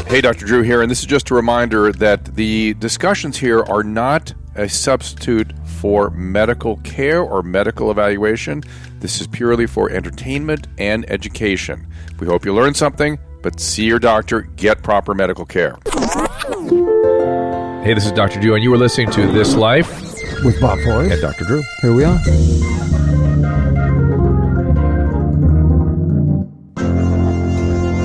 Hey, Dr. Drew here, and this is just a reminder that the discussions here are not a substitute for medical care or medical evaluation. This is purely for entertainment and education. We hope you learned something, but see your doctor, get proper medical care. Hey, this is Dr. Drew, and you are listening to This Life with Bob Forrest and Dr. Drew. Here we are.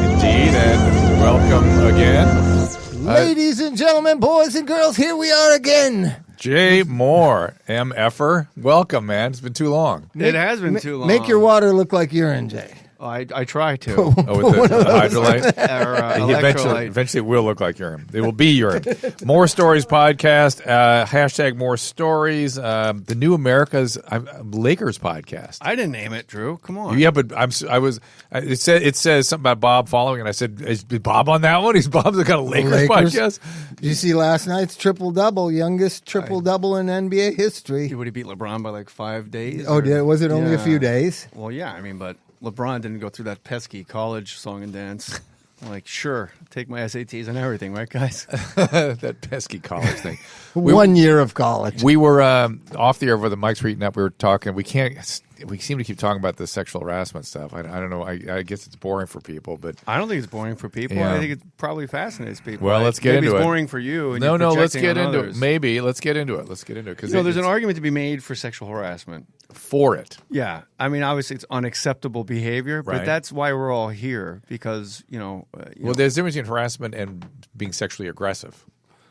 Indeed, and welcome again. Ladies and gentlemen, boys and girls, here we are again. Jay Mohr, MFer. Welcome, man. It's been too long. It has been too long. Make your water look like urine, Jay. I try to. Oh, with the hydrolyte? Or, electrolyte. Eventually it will look like urine. It will be urine. Mohr Stories Podcast, hashtag Mohr Stories, the New America's Lakers podcast. I didn't name it, Drew. Come on. Yeah, but it says something about Bob following, and I said, is Bob on that one? Bob's got a Lakers podcast? Did you see last night's triple-double, youngest triple-double in NBA history? Would he beat LeBron by like 5 days? Oh, was it only a few days? Well, yeah, I mean, but LeBron didn't go through that pesky college song and dance. I'm like, sure, take my SATs and everything, right, guys? That pesky college thing. 1 year of college. We were off the air with the Mike's Reading Up. We were talking. We seem to keep talking about the sexual harassment stuff. I don't know. I guess it's boring for people, but I don't think it's boring for people. Yeah. I think it probably fascinates people. Well, let's get into it. Maybe it's boring for you. And No, let's get into others. it. Maybe let's get into it. Because there's an argument to be made for sexual harassment. For it. Yeah. I mean, obviously it's unacceptable behavior, Right. but that's why we're all here because, Well, there's a difference between harassment and being sexually aggressive,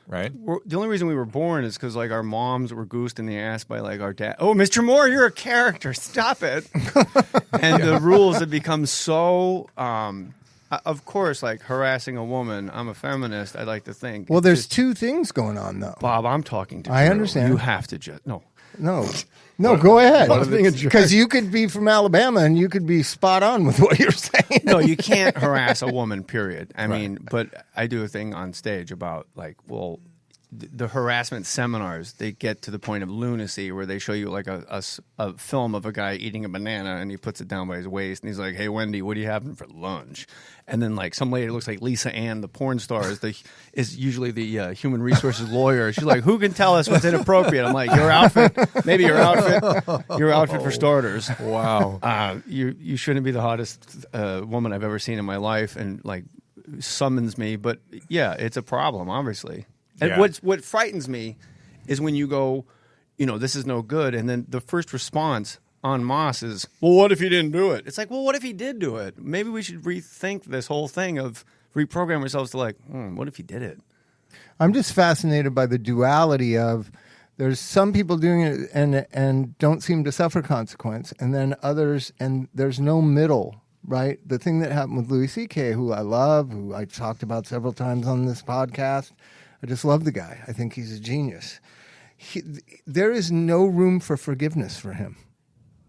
right? the only reason we were born is because like our moms were goosed in the ass by like our dad. Oh, Mr. Mohr, you're a character. Stop it. And the rules have become so, of course, like harassing a woman. I'm a feminist. I like to think. Well, there's two things going on, though. Bob, I'm talking to you. I understand. You have to just, No, go ahead. being a jerk. Because you could be from Alabama and you could be spot on with what you're saying. No, you can't harass a woman, period. I mean, but I do a thing on stage about like, well, the harassment seminars, they get to the point of lunacy where they show you like a film of a guy eating a banana and he puts it down by his waist and he's like, hey, Wendy, what are you having for lunch? And then like some lady looks like Lisa Ann, the porn star, is usually the human resources lawyer. She's like, who can tell us what's inappropriate? I'm like, your outfit, maybe your outfit for starters. Wow. You shouldn't be the hottest woman I've ever seen in my life, and like summons me. But yeah, it's a problem, obviously. And Yeah. what frightens me is when you go, this is no good, and then the first response en masse is, well, what if he didn't do it? It's like, well, what if he did do it? Maybe we should rethink this whole thing of reprogram ourselves to like, what if he did it? I'm just fascinated by the duality of there's some people doing it and don't seem to suffer consequence, and then others, and there's no middle, right? The thing that happened with Louis C.K., who I love, who I've talked about several times on this podcast, I just love the guy. I think he's a genius. There is no room for forgiveness for him.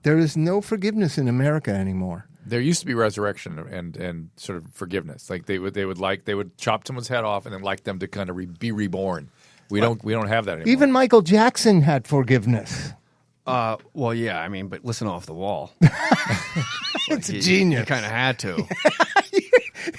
There is no forgiveness in America anymore. There used to be resurrection and sort of forgiveness. Like they would chop someone's head off and then like them to kind of be reborn. We don't have that anymore. Even Michael Jackson had forgiveness. Well, yeah, I mean, but listen off the wall. It's genius. You kind of had to.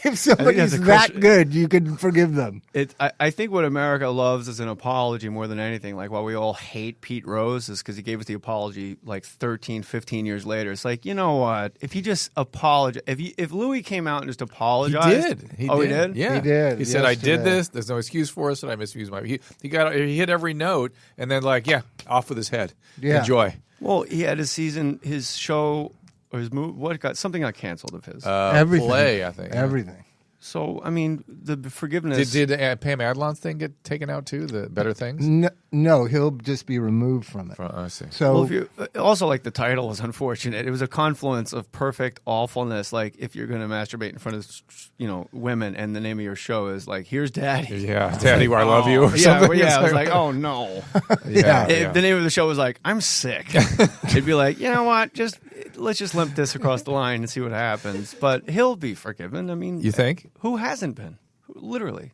If somebody's that good, you can forgive them. I think what America loves is an apology more than anything. Like, while we all hate Pete Rose is because he gave us the apology like 13, 15 years later. It's like, you know what? If he just apologized, if Louis came out and just apologized. He did. did? Yeah. He did. He said, I did this. There's no excuse for us, and I misused my... He hit every note, and then like, off with his head. Yeah. Enjoy. Well, he had his show... Or his movie, something got canceled of his. Everything. Play, I think. Everything. So, I mean, the forgiveness... Did Pam Adlon's thing get taken out too, the Better Things? No, he'll just be removed from it. I see. So, also, like, the title was unfortunate. It was a confluence of perfect awfulness. Like, if you're going to masturbate in front of, women, and the name of your show is, like, here's Daddy. Yeah, Daddy, I love you, or something. Yeah, I was like, oh, no. If the name of the show was like, I'm sick, it'd be like, you know what, let's just limp this across the line and see what happens. But he'll be forgiven. I mean... You think? Who hasn't been? Literally.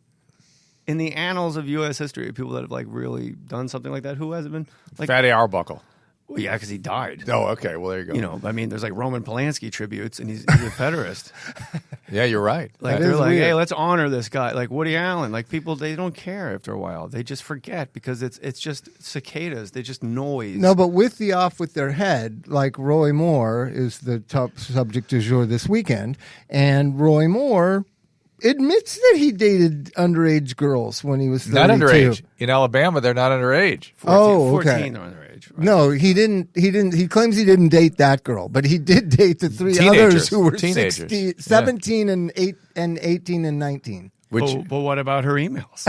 In the annals of U.S. history, people that have like really done something like that, who hasn't been? Like, Fatty Arbuckle. Well, yeah, because he died. Oh, okay. Well, there you go. You know, I mean, there's like Roman Polanski tributes, and he's a pederast. Yeah, you're right. Like, they're like, hey, let's honor this guy. Like Woody Allen. Like, people, they don't care after a while. They just forget because it's just cicadas. They just noise. No, but with the off with their head, like Roy Moore is the top subject du jour this weekend, and Roy Moore admits that he dated underage girls when he was 32. Not underage. In Alabama, they're not underage. 14 are underage. Right? No, he didn't. He claims he didn't date that girl, but he did date the three others who were 17 and 18 and 19. But what about her emails?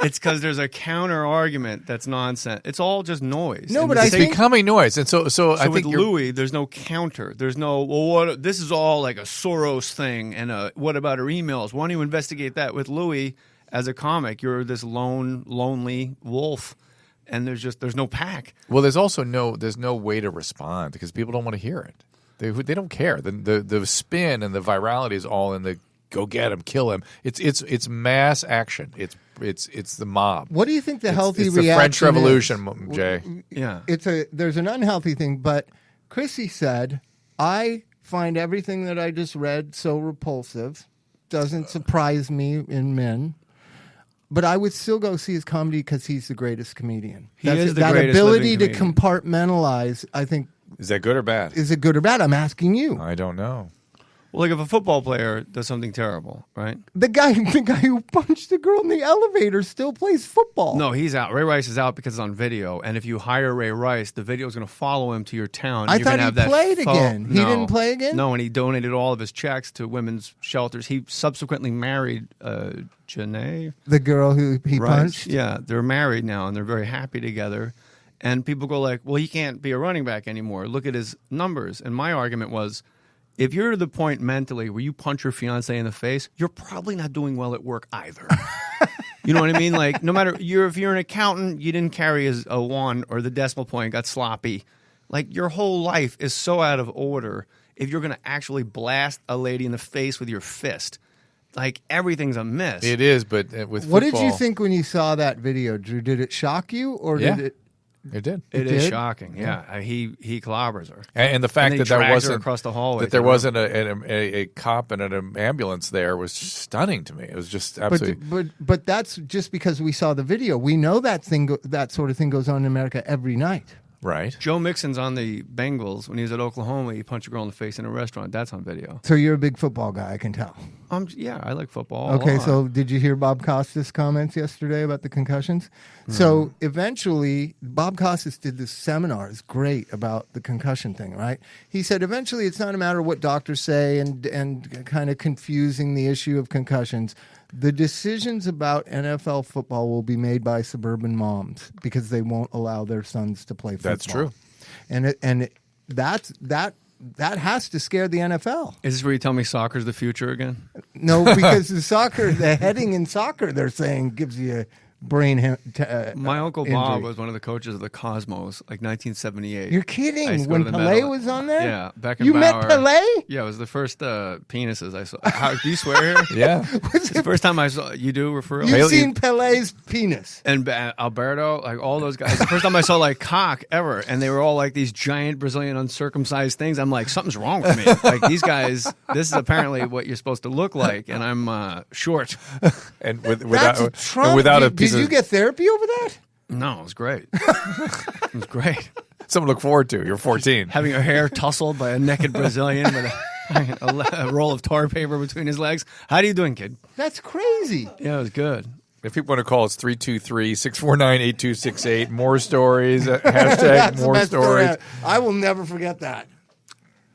It's because there's a counter argument that's nonsense. It's all just noise. No, and but It's becoming noise, and so I with think Louis, there's no counter. There's no, well, what? This is all like a Soros thing, and what about her emails? Why don't you investigate that? With Louis, as a comic, you're this lonely wolf, and there's no pack. Well, there's also no way to respond because people don't want to hear it. They don't care. The spin and the virality is all in the go get him, kill him. It's mass action. It's the mob. What do you think the healthy it's reaction the French Revolution, is? Jay. Yeah, there's an unhealthy thing, but Chrissy said, I find everything that I just read so repulsive. Doesn't surprise me in men. But I would still go see his comedy because he's the greatest comedian. He is the that greatest ability living to comedian. compartmentalize, I think, Is that good or bad? is it good or bad? I'm asking you. I don't know. well, like if a football player does something terrible, right? The guy who punched the girl in the elevator still plays football. No, he's out. Ray Rice is out because it's on video, and if you hire Ray Rice, the video is going to follow him to your town. I You're thought gonna he have that played again. He No. didn't play again? No, and he donated all of his checks to women's shelters. He subsequently married Janae The girl who he Rice. punched? Yeah, they're married now, and they're very happy together. And people go like, well, he can't be a running back anymore. Look at his numbers. And my argument was, if you're to the point mentally where you punch your fiance in the face, you're probably not doing well at work either. You know what I mean? Like, no matter if you're an accountant, you didn't carry a 1 or the decimal point got sloppy. Like, your whole life is so out of order if you're going to actually blast a lady in the face with your fist. Like, everything's a miss. It is, but with What football, did you think when you saw that video, Drew? Did it shock you, or Yeah. did it? It did. It is did? shocking. Yeah. He clobbers her. And the fact And then that he there drags her wasn't across the hallway that there through. wasn't a cop and an ambulance there was stunning to me. It was just absolutely. But that's just because we saw the video. We know that that sort of thing goes on in America every night. Right. Joe Mixon's on the Bengals when he was at Oklahoma. He punched a girl in the face in a restaurant. That's on video. So you're a big football guy, I can tell. Yeah, I like football. Okay, a lot. so did you hear Bob Costas' comments yesterday about the concussions? So eventually, Bob Costas did this seminar. It's great about the concussion thing, right? He said eventually it's not a matter of what doctors say and kind of confusing the issue of concussions. The decisions about NFL football will be made by suburban moms because they won't allow their sons to play football. That's true. And that has to scare the NFL. Is this where you tell me soccer's the future again? No, because the heading in soccer, they're saying, gives you a brain My uncle injury. Bob was one of the coaches of the Cosmos, like 1978. You're I kidding. used to go When to the Pelé medal. was on there? Yeah, Beckenbauer. You met Pelé? Yeah, it was the first penises I saw. Do you swear here? Yeah. It's the first time I saw. You do refer? You've seen Pelé's penis. And Alberto, like all those guys. The first time I saw like cock ever, and they were all like these giant Brazilian uncircumcised things. I'm like, something's wrong with me. Like these guys, this is apparently what you're supposed to look like, and I'm short. And That's a without Trump. without a Did piece you of get therapy over that? No, it was great. It was great. something to look forward to. You're 14. Having your hair tousled by a naked Brazilian with a roll of tar paper between his legs. How are you doing, kid? That's crazy. Yeah, it was good. If people want to call, it's 323-649-8268. More stories. Hashtag the more best story stories. ever. I will never forget that.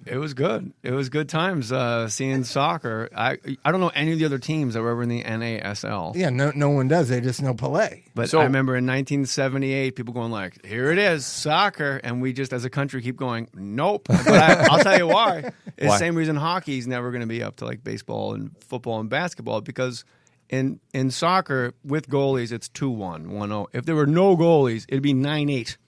It was good. It was good times seeing soccer. I don't know any of the other teams that were ever in the NASL. Yeah, no one does. They just know Pelé. But So- I remember in 1978, people going like, here it is, soccer. And we just, as a country, keep going, nope. But I'll tell you why. It's Why? the same reason hockey's never going to be up to like baseball and football and basketball, because in soccer, with goalies, it's 2-1, 1-0. If there were no goalies, it'd be 9-8.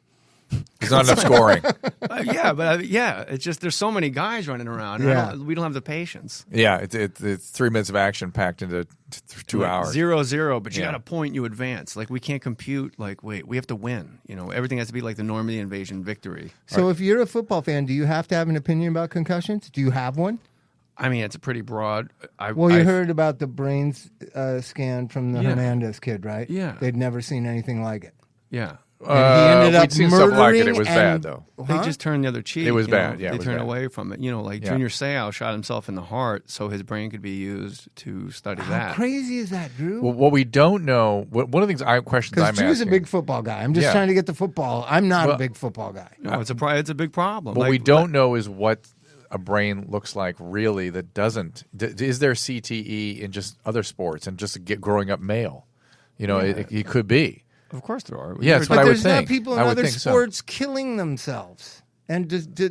There's not enough scoring. It's just there's so many guys running around. Yeah. We don't have the patience. Yeah, it's 3 minutes of action packed into 2 hours. 0-0, but you Yeah. got a point, you advance. Like we can't compute. Like wait, we have to win. Everything has to be like the Normandy invasion victory. So if you're a football fan, do you have to have an opinion about concussions? Do you have one? I mean, it's a pretty broad. You heard about the brains scan from the Yeah. Hernandez kid, right? Yeah. They'd never seen anything like it. Yeah. And he ended up we'd seen stuff like it. It murdering was bad, though. They just turned the other cheek. It was you know, bad, yeah, it They was turned bad. away from it. Like Yeah. Junior Seau shot himself in the heart so his brain could be used to study How that. crazy is that, Drew? Well, what we don't know, one of the questions I'm Because Drew's asking. a big football guy. I'm just Yeah. trying to get the football. I'm not Well- a big football guy. No, it's a big problem. What Like, we don't know is what a brain looks like really that doesn't. Is there CTE in just other sports and just growing up male? It could be. Of course there are. Yeah, that's But what I would there's not think. people in I would other think so. sports killing themselves and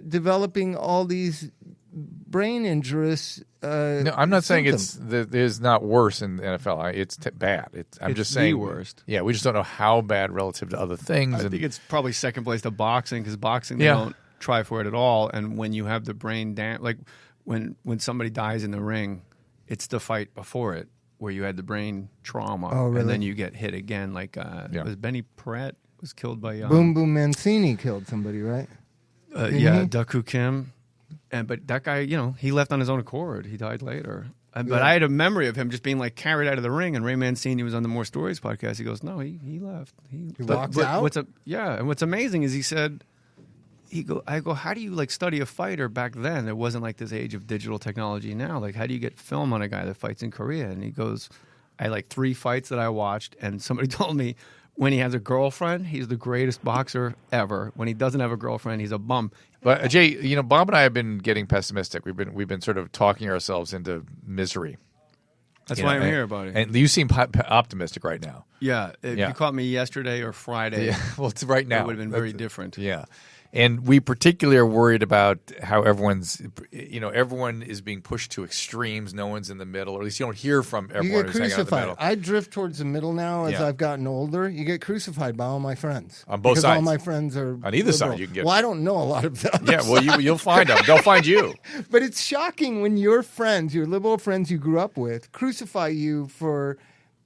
developing all these brain injuries. No, I'm not saying symptoms. it is not worse in the NFL. It's bad. I'm It's just the saying worst. Yeah, we just don't know how bad relative to other things. I think it's probably second place to boxing because boxing they Yeah. don't try for it at all. And when you have the brain like when somebody dies in the ring, it's the fight before it where you had the brain trauma, Oh, really? and then you get hit again. Like was Benny Paret was killed by Boom Boom Mancini killed somebody, right? Didn't he? Daku Kim, but that guy, he left on his own accord. He died later. But I had a memory of him just being like carried out of the ring. And Ray Mancini was on the Mohr Stories podcast. He goes, "No, he left. He walked out? And what's amazing is he said, I go, how do you like study a fighter back then? There wasn't like this age of digital technology now. Like, how do you get film on a guy that fights in Korea? And he goes, I had like 3 fights that I watched, and somebody told me when he has a girlfriend, he's the greatest boxer ever. When he doesn't have a girlfriend, he's a bum. But Jay, Bob and I have been getting pessimistic. We've been sort of talking ourselves into misery. That's You why know, I'm and- here, buddy. And you seem optimistic right now. Yeah, if Yeah. you caught me yesterday or Friday, Yeah, well, it's right now. it would have been very different. Yeah. And we particularly are worried about how everyone is being pushed to extremes. No one's in the middle, or at least you don't hear from You everyone get who's hanging out in the crucified. middle. I drift towards the middle now as Yeah. I've gotten older. You get crucified by all my friends. On both because all sides. my friends are On either side, liberal. you can get- Well, I don't know a lot of them. Yeah, well, you'll find them. They'll find you. But it's shocking when your friends, your liberal friends you grew up with, crucify you for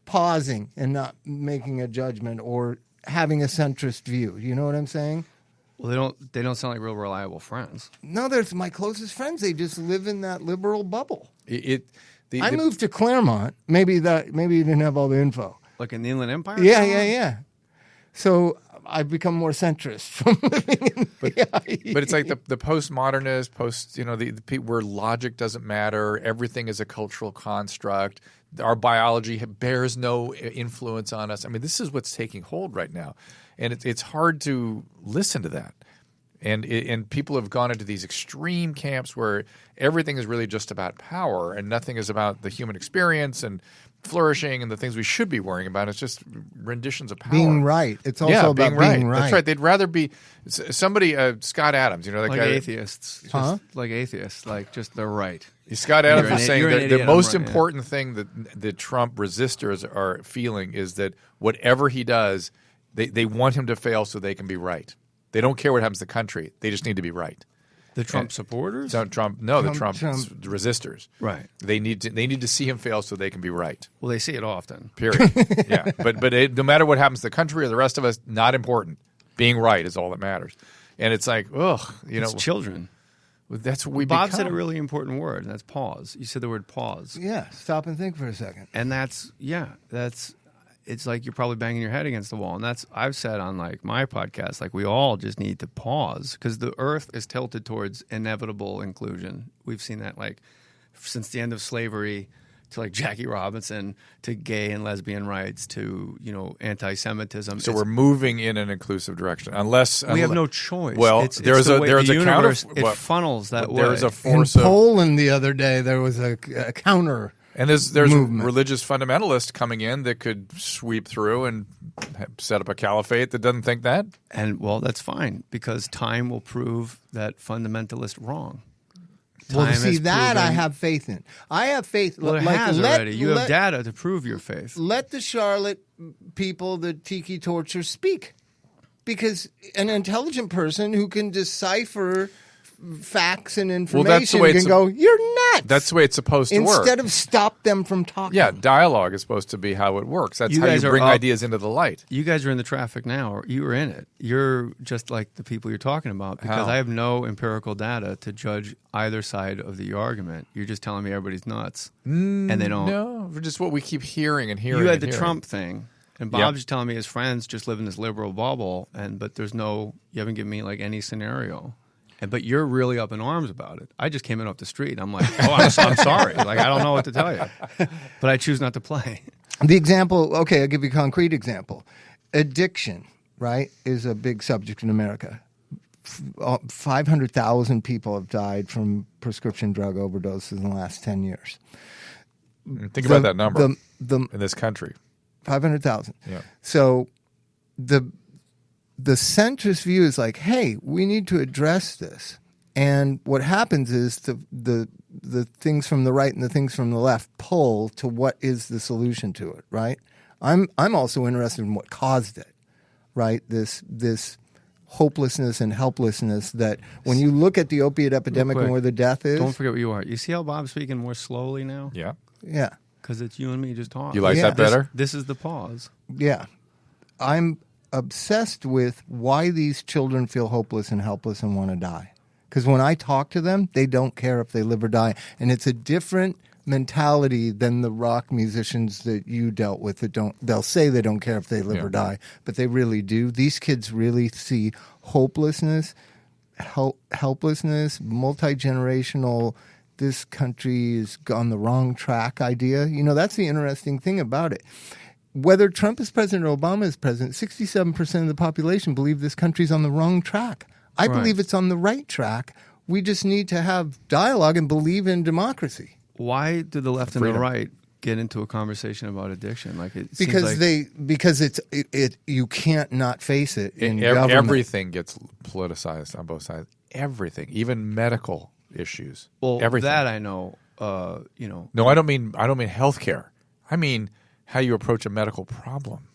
pausing and not making a judgment or having a centrist view. You know what I'm saying? Well, they don't sound like real reliable friends. No, there's my closest friends. They just live in that liberal bubble. I moved to Claremont. Maybe you didn't have all the info. Like in the Inland Empire? Yeah. So I've become more centrist from living in. But it's like the postmodernist, where logic doesn't matter. Everything is a cultural construct. Our biology bears no influence on us. I mean, this is what's taking hold right now, and it's hard to listen to that. And people have gone into these extreme camps where everything is really just about power and nothing is about the human experience and flourishing and the things we should be worrying about. It's just renditions of power. Being right. It's also about being right. That's right. They'd rather be somebody, Scott Adams, that Like guy. atheists. Like atheists. Like just they're right. Scott Adams You're is an saying idiot, that the I'm most right, yeah. important thing that the Trump resistors are feeling is that whatever he does, they want him to fail so they can be right. They don't care what happens to the country. They just need to be right. The Trump supporters? The Trump resistors. Right. They need to see him fail so they can be right. Well, they see it often. Period. Yeah. But no matter what happens to the country or the rest of us, not important. Being right is all that matters. And it's like, It's children. That's what we Bob become. said a really important word, and that's pause. You said the word pause. Yeah, stop and think for a second. And it's like you're probably banging your head against the wall. And I've said on like my podcast, like we all just need to pause because the earth is tilted towards inevitable inclusion. We've seen that like since the end of slavery to like Jackie Robinson to gay and lesbian rights to, anti-Semitism. So we're moving in an inclusive direction, unless we have no choice. Well, there's a counter. It funnels that way. There's a In force of Poland the other day, there was a counter. and there's a movement. religious fundamentalist coming in that could sweep through and set up a caliphate that doesn't think that. And well, that's fine because time will prove that fundamentalist wrong. Well, Time see, has that I proven- have faith in. I have faith. Well, it has already. You have data to prove your faith. Let the Charlotte people, the Tiki torture, speak. because an intelligent person who can decipher facts and that's the information way can go, you're nuts. That's the way it's supposed to work. Instead of stop them from talking. Yeah, dialogue is supposed to be how it works. That's You how guys you are bring up- ideas into the light. You guys are in the traffic now, or you were in it. You're just like the people you're talking about because How? I have no empirical data to judge either side of the argument. You're just telling me everybody's nuts, and they don't. No, just what we keep hearing and hearing. You had and the hearing. Trump thing, and Bob's just telling me his friends just live in this liberal bubble, but there's no. You haven't given me like any scenario. But you're really up in arms about it. I just came in off the street. I'm like, I'm sorry. Like, I don't know what to tell you. But I choose not to play. The example, okay, I'll give you a concrete example. Addiction, right, is a big subject in America. 500,000 people have died from prescription drug overdoses in the last 10 years. Think about that number in this country. 500,000. Yeah. So the centrist view is like, hey, we need to address this. And what happens is the things from the right and the things from the left pull to what is the solution to it, right? I'm also interested in what caused it, right? This hopelessness and helplessness that when you look at the opiate epidemic and where the death is. Don't forget what you are. You see how Bob's speaking more slowly now? Yeah. Yeah. Because it's you and me just talking. You like Yeah. that better? This is the pause. Yeah. I'm obsessed with why these children feel hopeless and helpless and want to die. Because when I talk to them, they don't care if they live or die. And it's a different mentality than the rock musicians that you dealt with that don't. They'll say they don't care if they live or die, but they really do. These kids really see hopelessness, helplessness, multi-generational, this country is on the wrong track idea. You know, that's the interesting thing about it. Whether Trump is president or Obama is president, 67% of the population believe this country's on the wrong track. I believe it's on the right track. We just need to have dialogue and believe in democracy. Why do the left and the right get into a conversation about addiction? Like it seems Because it's you can't not face it in government. Everything gets politicized on both sides. Everything, even medical issues. Well, everything. that I know. No, I don't mean healthcare. I mean how you approach a medical problem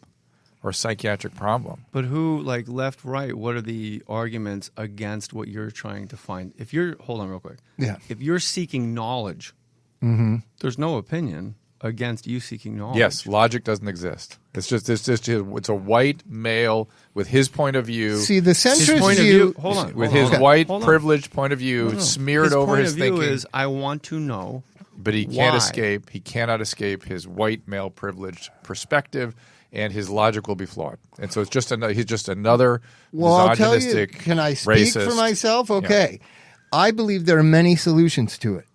or a psychiatric problem. But who, like left, right, what are the arguments against what you're trying to find? Hold on real quick. Yeah. If you're seeking knowledge, there's no opinion against you seeking knowledge. Yes, logic doesn't exist. It's a white male with his point of view. See, the centrist His point view. of view. Hold on. With hold his on. white Hold on. privileged point of view smeared over his point of view thinking. is, I want to know. But he can't why. escape. He cannot escape his white male privileged perspective, and his logic will be flawed. And so it's just he's just another Well, I'll tell you. misogynistic, Can I speak racist. for myself? Okay. I believe there are many solutions to it.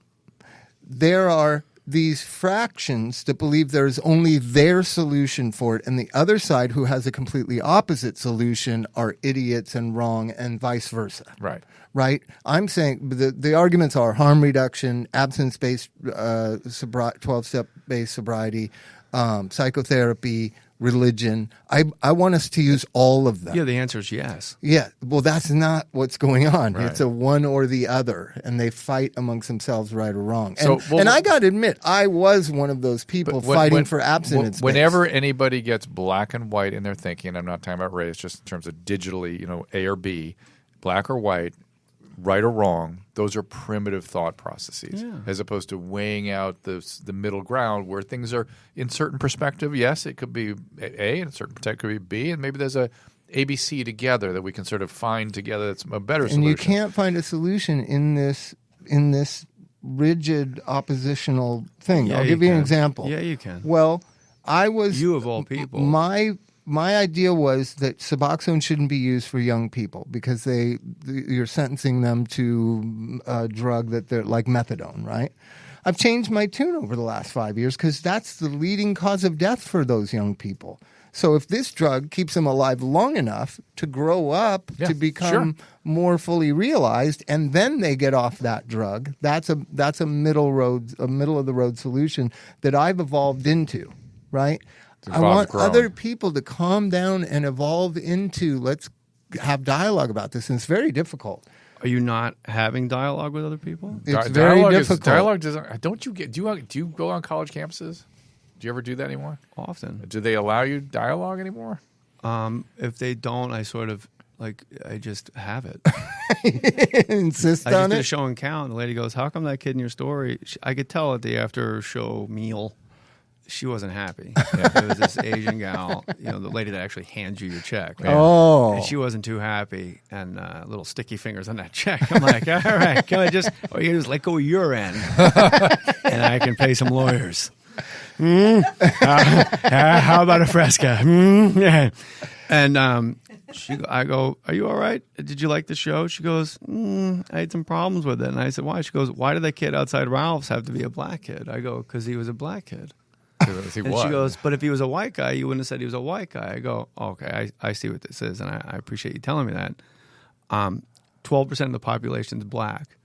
There are these fractions that believe there is only their solution for it, and the other side, who has a completely opposite solution, are idiots and wrong, and vice versa. Right. Right? I'm saying the arguments are harm reduction, abstinence-based 12-step-based sobriety, psychotherapy, religion. I want us to use all of them. Yeah, the answer is yes. Yeah, well, that's not what's going on. Right. It's a one or the other, and they fight amongst themselves, right or wrong. So, And I got to admit, I was one of those people fighting for abstinence. Whenever anybody gets black and white in their thinking, I'm not talking about race, just in terms of digitally, A or B, black or white, right or wrong, those are primitive thought processes, as opposed to weighing out the middle ground where things are in certain perspective. Yes, it could be A, and a certain perspective could be B, and maybe there's a ABC together that we can sort of find together that's a better solution. And you can't find a solution in this rigid oppositional thing. Yeah, I'll give you an can. example. Yeah, you can. Well, You of all people. My idea was that Suboxone shouldn't be used for young people because you're sentencing them to a drug that they're like methadone, right? I've changed my tune over the last 5 years because that's the leading cause of death for those young people. So if this drug keeps them alive long enough to grow up to become more fully realized, and then they get off that drug, that's a middle of the road solution that I've evolved into, right? I want other people to calm down and evolve into, let's have dialogue about this. And it's very difficult. Are you not having dialogue with other people? It's very difficult. Dialogue doesn't. Don't you get? Do you go on college campuses? Do you ever do that anymore? Often. Do they allow you dialogue anymore? If they don't, I sort of I just have it. Insist I just on did a it. show and count, and the lady goes, "How come that kid in your story?" I could tell at the after show meal, she wasn't happy. It was this Asian gal, the lady that actually hands you your check. Oh. And she wasn't too happy, and little sticky fingers on that check. I'm like, all right, can I just let go of your end, and I can pay some lawyers. How about a Fresca? Yeah. And I go, are you all right? Did you like the show? She goes, I had some problems with it. And I said, why? She goes, why did that kid outside Ralph's have to be a black kid? I go, because he was a black kid. And she goes, but if he was a white guy, you wouldn't have said he was a white guy. I go, okay, I see what this is, and I appreciate you telling me that. 12% of the population is black.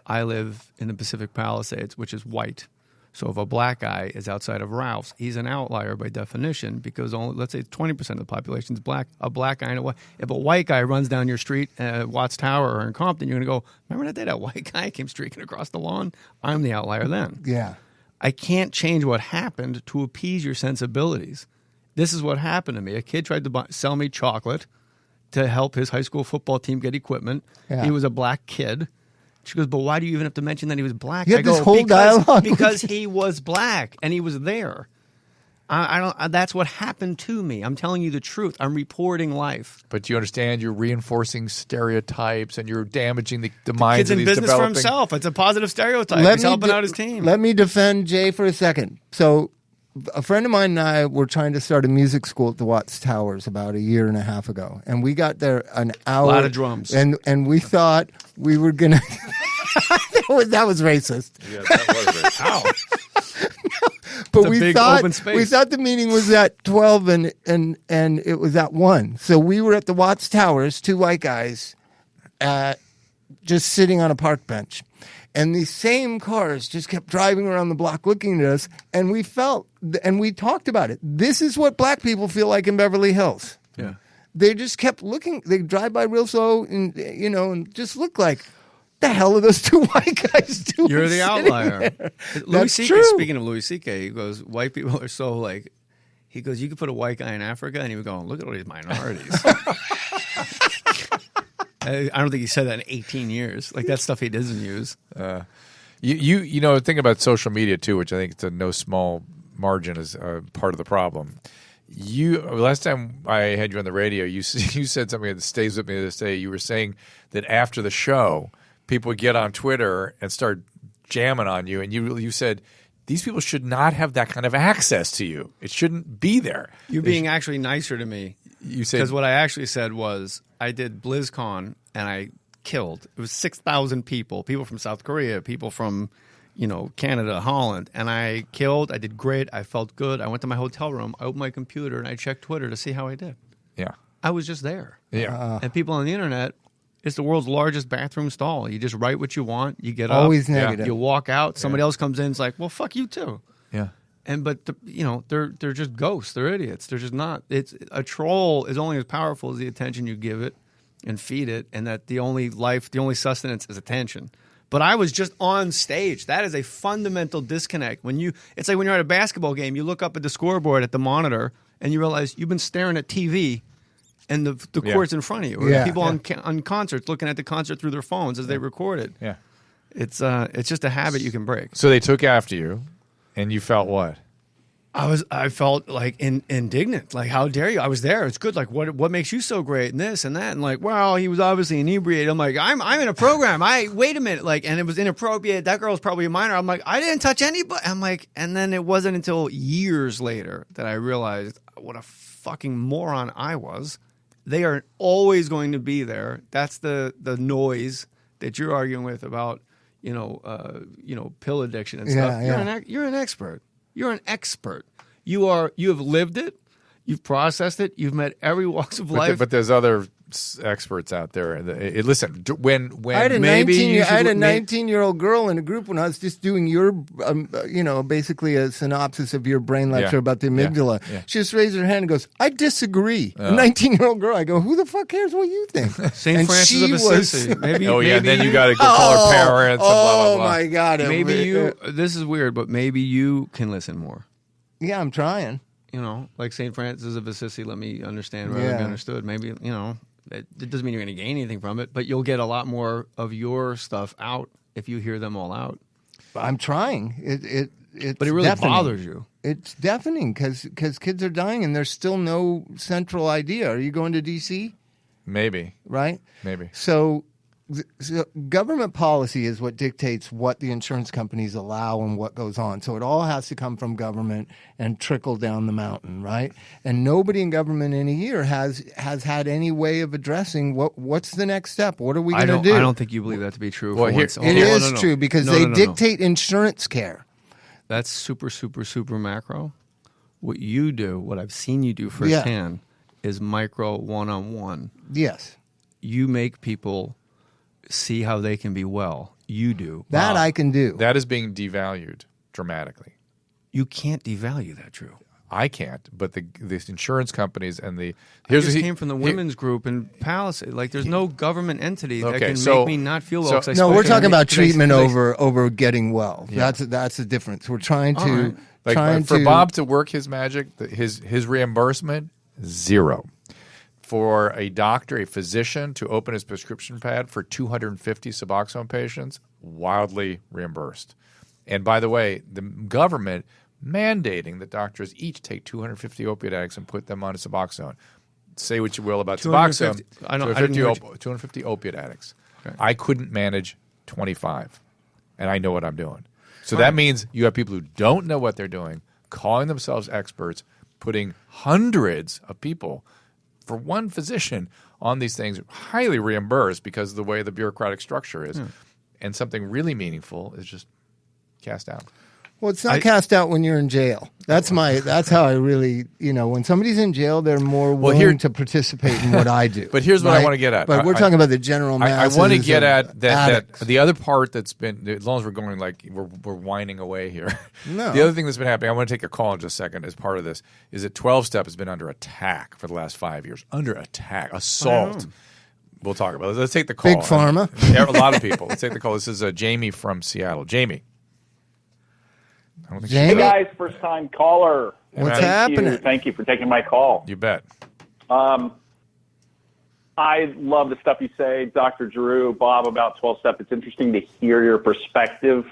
I live in the Pacific Palisades, which is white. So if a black guy is outside of Ralph's, he's an outlier by definition because only, let's say 20% of the population is black. A black guy and a white. If a white guy runs down your street at Watts Tower or in Compton, you're going to go, remember that day that white guy came streaking across the lawn? I'm the outlier then. Yeah. I can't change what happened to appease your sensibilities. This is what happened to me. A kid tried to sell me chocolate to help his high school football team get equipment. Yeah. He was a black kid. She goes, but why do you even have to mention that he was black? You had this whole dialogue. Because he was black and he was there. I don't. That's what happened to me. I'm telling you the truth. I'm reporting life. But you understand you're reinforcing stereotypes and you're damaging the minds Kid's of in these business developing... for himself. It's a positive stereotype. He's helping out his team. Let me defend Jay for a second. So a friend of mine and I were trying to start a music school at the Watts Towers about a year and a half ago. And we got there an hour. A lot of drums. And we thought we were going to... that was racist. Yeah, that was racist. How? But a we big thought open space. we thought the meeting was at 12 and it was at 1. So we were at the Watts Towers, two white guys, just sitting on a park bench. And these same cars just kept driving around the block looking at us, and we felt and we talked about it. This is what black people feel like in Beverly Hills. Yeah. They just kept looking. They drive by real slow and and just look like, the hell are those two white guys doing? You're the outlier. Louis C.K. true. Speaking of Louis C.K., he goes, white people are so like, he goes, you could put a white guy in Africa, and he would go, look at all these minorities. I don't think he said that in 18 years. Like, that's stuff he doesn't use. You think about social media too, which I think it's a no small margin is part of the problem. Last time I had you on the radio, you said something that stays with me to this day. You were saying that after the show, people would get on Twitter and start jamming on you, and you said these people should not have that kind of access to you. It shouldn't be there. You're being actually nicer to me. You said because what I actually said was I did BlizzCon and I killed. It was 6,000 people from South Korea, people from Canada, Holland, and I killed. I did great. I felt good. I went to my hotel room. I opened my computer and I checked Twitter to see how I did. Yeah. I was just there. Yeah. And people on the internet, it's the world's largest bathroom stall. You just write what you want. You get Always up. negative. You walk out. Somebody else comes in. It's like, well, fuck you too. Yeah. But they're just ghosts. They're idiots. They're just not. It's a troll is only as powerful as the attention you give it and feed it, and that the only sustenance is attention. But I was just on stage. That is a fundamental disconnect. It's like when you're at a basketball game, you look up at the scoreboard at the monitor, and you realize you've been staring at TV, and the court's in front of you. Or people on concerts looking at the concert through their phones as they record it. Yeah. It's just a habit you can break. So they took after you, and you felt what? I felt like indignant. Like, how dare you? I was there. It's good. Like, what makes you so great? And this and that. And like, well, he was obviously inebriated. I'm like, I'm in a program. Wait a minute. Like, and it was inappropriate. That girl's probably a minor. I'm like, I didn't touch anybody. I'm like, and then it wasn't until years later that I realized what a fucking moron I was. They are always going to be there. That's the noise that you're arguing with about, pill addiction and stuff. Yeah. You're an expert. You're an expert. You have lived it. You've processed it. You've met every walks of life. But there's other experts out there. Listen, when I had a maybe 19-year-old girl in a group when I was just doing your, basically a synopsis of your brain lecture about the amygdala. Yeah. She just raised her hand and goes, "I disagree." A 19-year-old girl. I go, "Who the fuck cares what you think?" St. And Francis she of was- Assisi. Maybe. and then you got to go call her parents. And blah, blah, Oh blah. my God! Maybe you. This is weird, but maybe you can listen more. Yeah, I'm trying. like St. Francis of Assisi, let me understand rather than be understood. Maybe, it doesn't mean you're going to gain anything from it, but you'll get a lot more of your stuff out if you hear them all out. I'm trying. But it really bothers you. It's deafening because kids are dying and there's still no central idea. Are you going to D.C.? Maybe. Right? Maybe. So government policy is what dictates what the insurance companies allow and what goes on. So it all has to come from government and trickle down the mountain, right? And nobody in government in a year has had any way of addressing what's the next step. What are we going to do? I don't think you believe that to be true. Well, it is true because they dictate insurance care. That's super, super, super macro. What you do, what I've seen you do firsthand, is micro one-on-one. Yes. You make people see how they can be well. You do. That Bob. I can do. That is being devalued dramatically. You can't devalue that, Drew. I can't, but the insurance companies and the came from the women's group in Palisade. Like, there's no government entity that can make me not feel well. No, we're talking about treatment over getting well. Yeah. That's the difference. We're trying to for Bob to work his magic. His reimbursement $0. For a doctor, a physician, to open his prescription pad for 250 Suboxone patients, wildly reimbursed. And by the way, the government mandating that doctors each take 250 opiate addicts and put them on a Suboxone. Say what you will about Suboxone. 250 opiate addicts. Okay. I couldn't manage 25, and I know what I'm doing. So that means you have people who don't know what they're doing, calling themselves experts, putting hundreds of people for one physician on these things, highly reimbursed because of the way the bureaucratic structure is. And something really meaningful is just cast down. Well, it's not cast out when you're in jail. That's how I really, when somebody's in jail, they're more willing to participate in what I do. But here's what I want to get at. But we're talking about the general masses. I want to get at that the other part that's been, as long as we're going like we're whining away here. No. The other thing that's been happening, I want to take a call in just a second as part of this, is that 12-step has been under attack for the last 5 years. Under attack. Assault. We'll talk about it. Let's take the call. Big pharma. A lot of people. Let's take the call. This is Jamie from Seattle. Jamie. Hey guys, first time caller. What's happening? Thank you for taking my call. You bet. I love the stuff you say, Dr. Drew, Bob, about 12-step. It's interesting to hear your perspective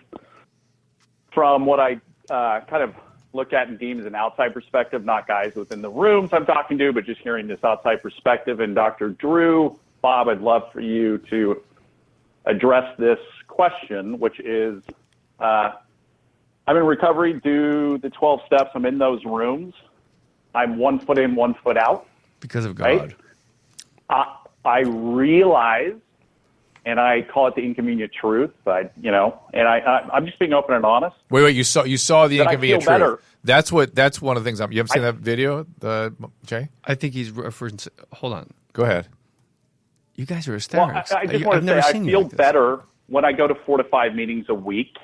from what I kind of look at and deem as an outside perspective, not guys within the rooms I'm talking to, but just hearing this outside perspective. And Dr. Drew, Bob, I'd love for you to address this question, which is, I'm in recovery, do the 12 steps. I'm in those rooms. I'm 1 foot in, 1 foot out. Because of God. Right? I realize, and I call it the inconvenient truth, but, and I'm just being open and honest. Wait, you saw the inconvenient truth. Better. That's one of the things. You haven't seen that video, Jay? I think he's referencing. Hold on. Go ahead. You guys are hysterics. Well, I just want to say I feel better when I go to 4 to 5 meetings a week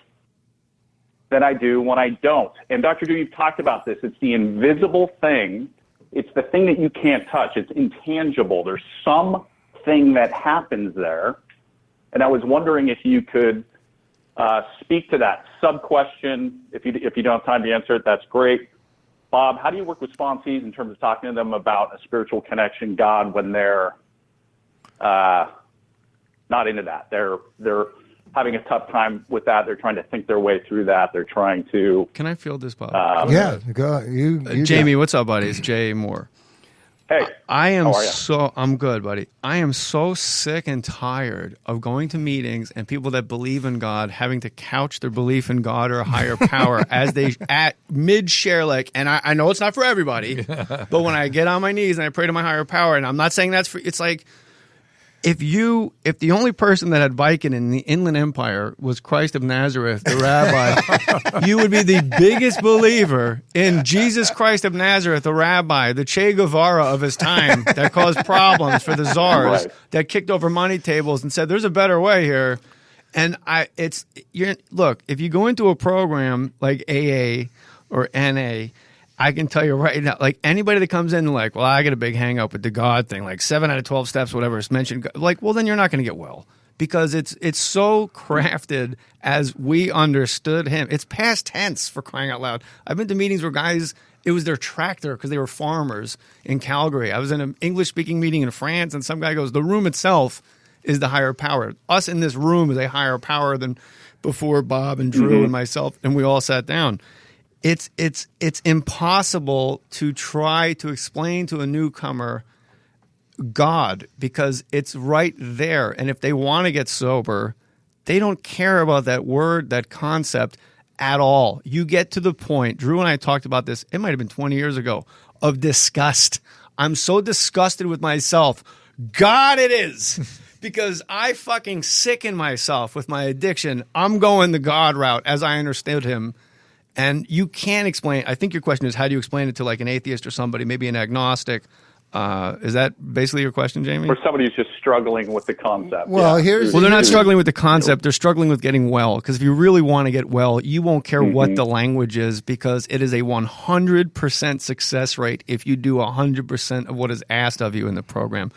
than I do when I don't. And Dr. Drew, you've talked about this. It's the invisible thing. It's the thing that you can't touch. It's intangible. There's something that happens there. And I was wondering if you could speak to that sub-question. If you don't have time to answer it, that's great. Bob, how do you work with sponsees in terms of talking to them about a spiritual connection, God, when they're not into that? They're having a tough time with that. They're trying to think their way through that. They're trying to. Can I field this, Bob? Go. You Jamie, what's up, buddy? It's Jay Mohr. Hey, I'm good, buddy. I am so sick and tired of going to meetings and people that believe in God having to couch their belief in God or a higher power as they at mid-share, and I know it's not for everybody, but when I get on my knees and I pray to my higher power, and I'm not saying that's for, it's like, if the only person that had Viking in the Inland Empire was Christ of Nazareth, the rabbi, you would be the biggest believer in Jesus Christ of Nazareth, the rabbi, the Che Guevara of his time that caused problems for the czars, that kicked over money tables and said, there's a better way here. And look, if you go into a program like AA or NA, I can tell you right now, anybody that comes in I got a big hang up with the God thing, 7 out of 12 steps, whatever is mentioned, well, then you're not going to get well because it's so crafted as we understood him. It's past tense, for crying out loud. I've been to meetings where guys It was their tractor because they were farmers in Calgary. I was in an English-speaking meeting in France, and some guy goes, the room itself is the higher power. Us in this room is a higher power than before Bob and Drew and myself, and we all sat down. It's impossible to try to explain to a newcomer God because it's right there. And if they want to get sober, they don't care about that word, that concept at all. You get to the point, Drew and I talked about this, it might have been 20 years ago, of disgust. I'm so disgusted with myself. God, it is. Because I fucking sicken myself with my addiction. I'm going the God route as I understood him. And you can't explain. I think your question is, how do you explain it to like an atheist or somebody, maybe an agnostic? Is that basically your question, Jamie? Or somebody who's just struggling with the concept. Well, they're not struggling with the concept. They're struggling with getting well. Because if you really want to get well, you won't care what the language is because it is a 100% success rate if you do 100% of what is asked of you in the program.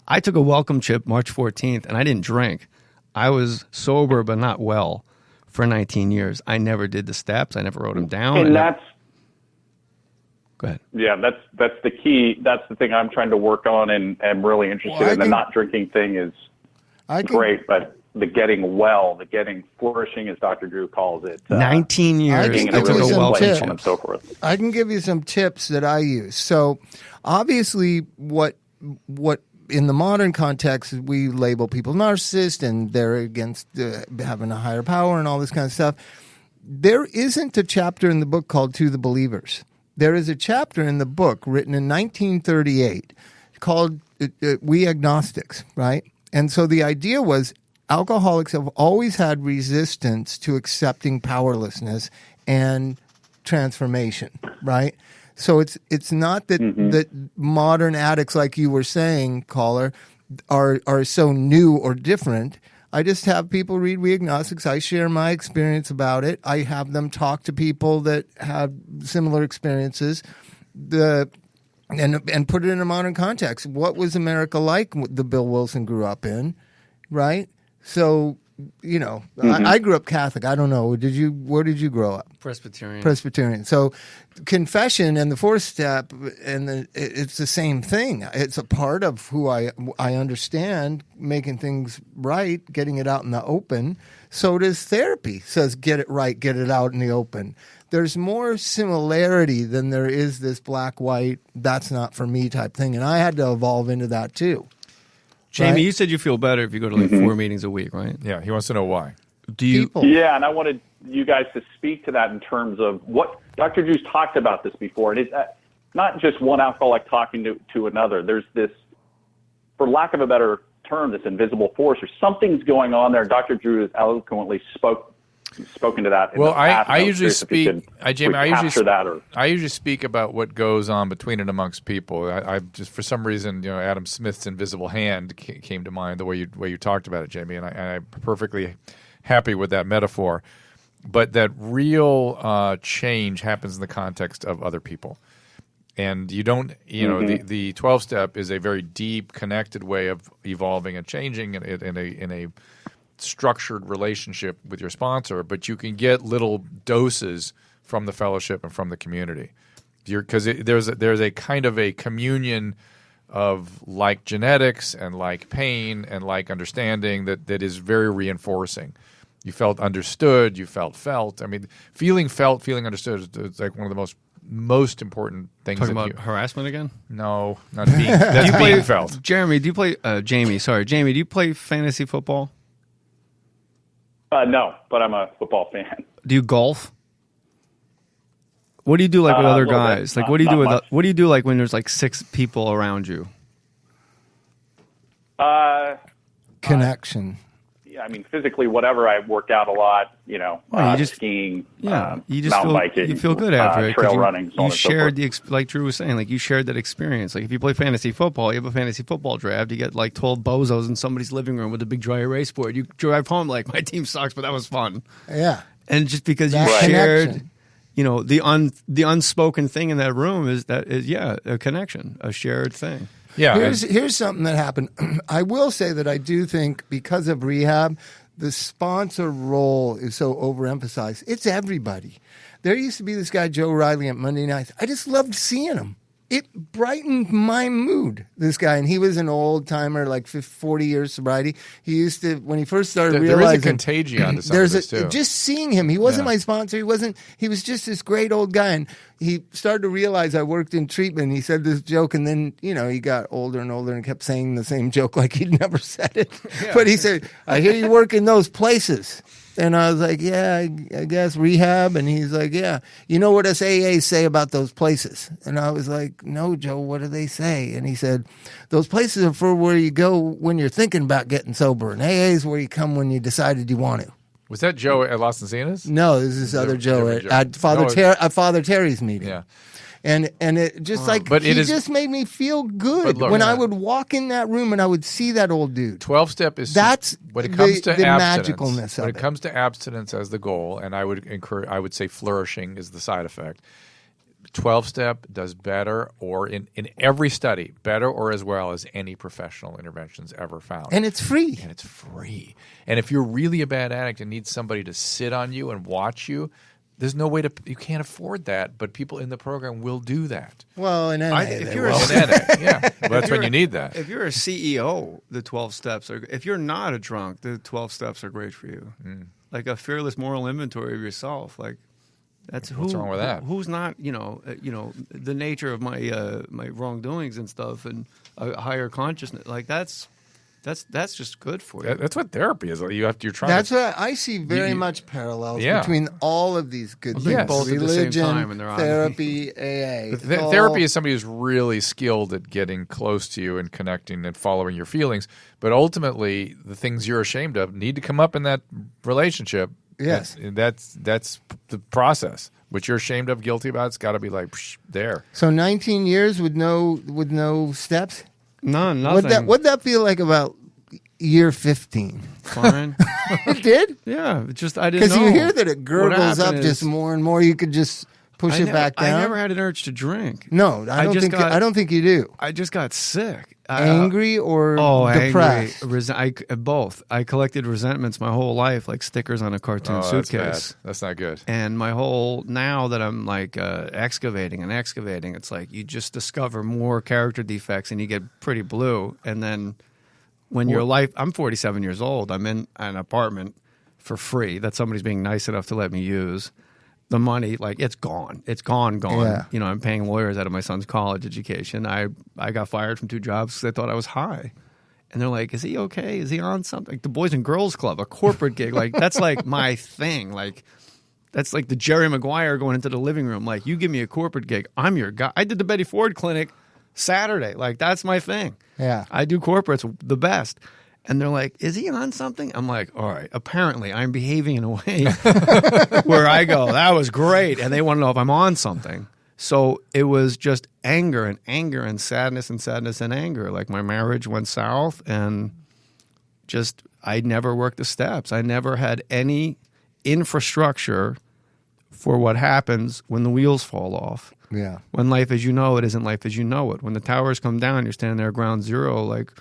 I took a welcome chip March 14th, and I didn't drink. I was sober but not well for 19 years. I never did the steps. I never wrote them down. And that's Go ahead. Yeah, that's the key. That's the thing I'm trying to work on and am really interested in. The not drinking thing is great, but the getting well, the getting flourishing, as Dr. Drew calls it. 19 years. Being in a really good place and so forth. I can give you some tips that I use. So obviously what in the modern context, we label people narcissists and they're against having a higher power and all this kind of stuff. There isn't a chapter in the book called To the Believers. There is a chapter in the book written in 1938 called We Agnostics, right? And so the idea was alcoholics have always had resistance to accepting powerlessness and transformation, right? So it's not that that modern addicts, like you were saying, caller, are so new or different. I just have people read We Agnostics. I share my experience about it. I have them talk to people that have similar experiences, and put it in a modern context. What was America like the Bill Wilson grew up in, right? So, I grew up Catholic. I don't know. Where did you grow up? Presbyterian. So confession and the fourth step, it's the same thing. It's a part of who I understand, making things right, getting it out in the open. So does therapy. Says get it right, get it out in the open. There's more similarity than there is this black-white, that's not for me type thing. And I had to evolve into that too. Jamie, you said you feel better if you go to like 4 meetings a week, right? Yeah, he wants to know why. Yeah, and I wanted you guys to speak to that in terms of what Dr. Drew's talked about this before. And it's not just one alcoholic talking to another. There's this, for lack of a better term, this invisible force, or something's going on there. Dr. Drew has eloquently spoken to that. Well, I usually speak. Jamie, I usually speak about what goes on between and amongst people. I just, for some reason, Adam Smith's invisible hand came to mind the way you talked about it, Jamie, and I'm perfectly happy with that metaphor. But that real change happens in the context of other people, and you don't. The 12-step is a very deep, connected way of evolving and changing in a structured relationship with your sponsor, but you can get little doses from the fellowship and from the community. Because there's a kind of a communion of like genetics and like pain and like understanding that is very reinforcing. You felt understood. You felt. I mean, feeling felt, feeling understood is like one of the most important things. Talking about harassment again? No, not being. That's being felt. Jamie, do you play fantasy football? No, but I'm a football fan. Do you golf? What do you do with other guys? Like, what do you do like when there's like 6 people around you? Connection. Yeah, I mean, physically, whatever. I work out a lot. Skiing. Mountain biking. You feel good after it. Trail running. You shared like Drew was saying, like you shared that experience. Like if you play fantasy football, you have a fantasy football draft. You get like 12 bozos in somebody's living room with a big dry erase board. You drive home like my team sucks, but that was fun. Yeah, and just because you shared, the unspoken thing in that room is a connection, a shared thing. Yeah. Here's something that happened. I will say that I do think because of rehab, the sponsor role is so overemphasized. It's everybody. there used to be this guy, Joe Riley, at Monday nights. I just loved seeing him. It brightened my mood, this guy. And he was an old timer, like 40 years sobriety. He used to, when he first started realizing. There is a contagion to some of this, too. Just seeing him. He wasn't my sponsor. He was just this great old guy. And he started to realize I worked in treatment. He said this joke, and then, he got older and older and kept saying the same joke like he'd never said it. Yeah. But he said, I hear you work in those places. And I was like, yeah, I guess rehab. And he's like, yeah. You know what us AAs say about those places? And I was like, no, Joe, what do they say? And he said, those places are for where you go when you're thinking about getting sober. And AA is where you come when you decided you want to. Was that Joe at Los Encinas? No, this is other Joe at Father Terry's meeting. Yeah. And it just just made me feel good when I would walk in that room and I would see that old dude. 12-step is that's when it comes to the abstinence, magicalness of when it comes to abstinence as the goal, and I would say flourishing is the side effect. 12-step does better, or in every study, better or as well as any professional interventions ever found. And it's free. And if you're really a bad addict and need somebody to sit on you and watch you, there's no way you can't afford that, but people in the program will do that. Well, in NA, that's when you need that. If you're a CEO, the 12 steps are. If you're not a drunk, the 12 steps are great for you. Like a fearless moral inventory of yourself. Like that's what's wrong with that? Who's not? The nature of my my wrongdoings and stuff, and a higher consciousness. Like that's just good for you. That's what therapy is. You're trying. That's what I see very much parallels between all of these good things. Both religion, at the same time, and they're therapy, AA. Therapy is somebody who's really skilled at getting close to you and connecting and following your feelings. But ultimately, the things you're ashamed of need to come up in that relationship. Yes, that's the process. What you're ashamed of, guilty about, it's got to be like there. So 19 years with no steps. None, nothing. What'd that feel like about year 15? Fine. It did? Yeah, just I didn't know. Because you hear that it gurgles up just more and more. You could just push it back down. I never had an urge to drink. No, I don't think you do. I just got sick. Angry or depressed? Angry. Both. I collected resentments my whole life, like stickers on a cartoon suitcase. That's not good. And now that I'm like excavating, it's like you just discover more character defects and you get pretty blue. And then when I'm 47 years old, I'm in an apartment for free that somebody's being nice enough to let me use. The money, like, it's gone. It's gone. Yeah. I'm paying lawyers out of my son's college education. I got fired from 2 jobs because they thought I was high. And they're like, is he okay? Is he on something? Like the Boys and Girls Club, a corporate gig. Like, that's like my thing. Like, that's like the Jerry Maguire going into the living room. Like, you give me a corporate gig, I'm your guy. I did the Betty Ford Clinic Saturday. Like, that's my thing. Yeah. I do corporates the best. And they're like, is he on something? I'm like, all right, apparently I'm behaving in a way where I go, that was great. And they want to know if I'm on something. So it was just anger and sadness and anger. Like my marriage went south and just I never worked the steps. I never had any infrastructure for what happens when the wheels fall off. Yeah. When life as you know it isn't life as you know it. When the towers come down, you're standing there at ground zero, like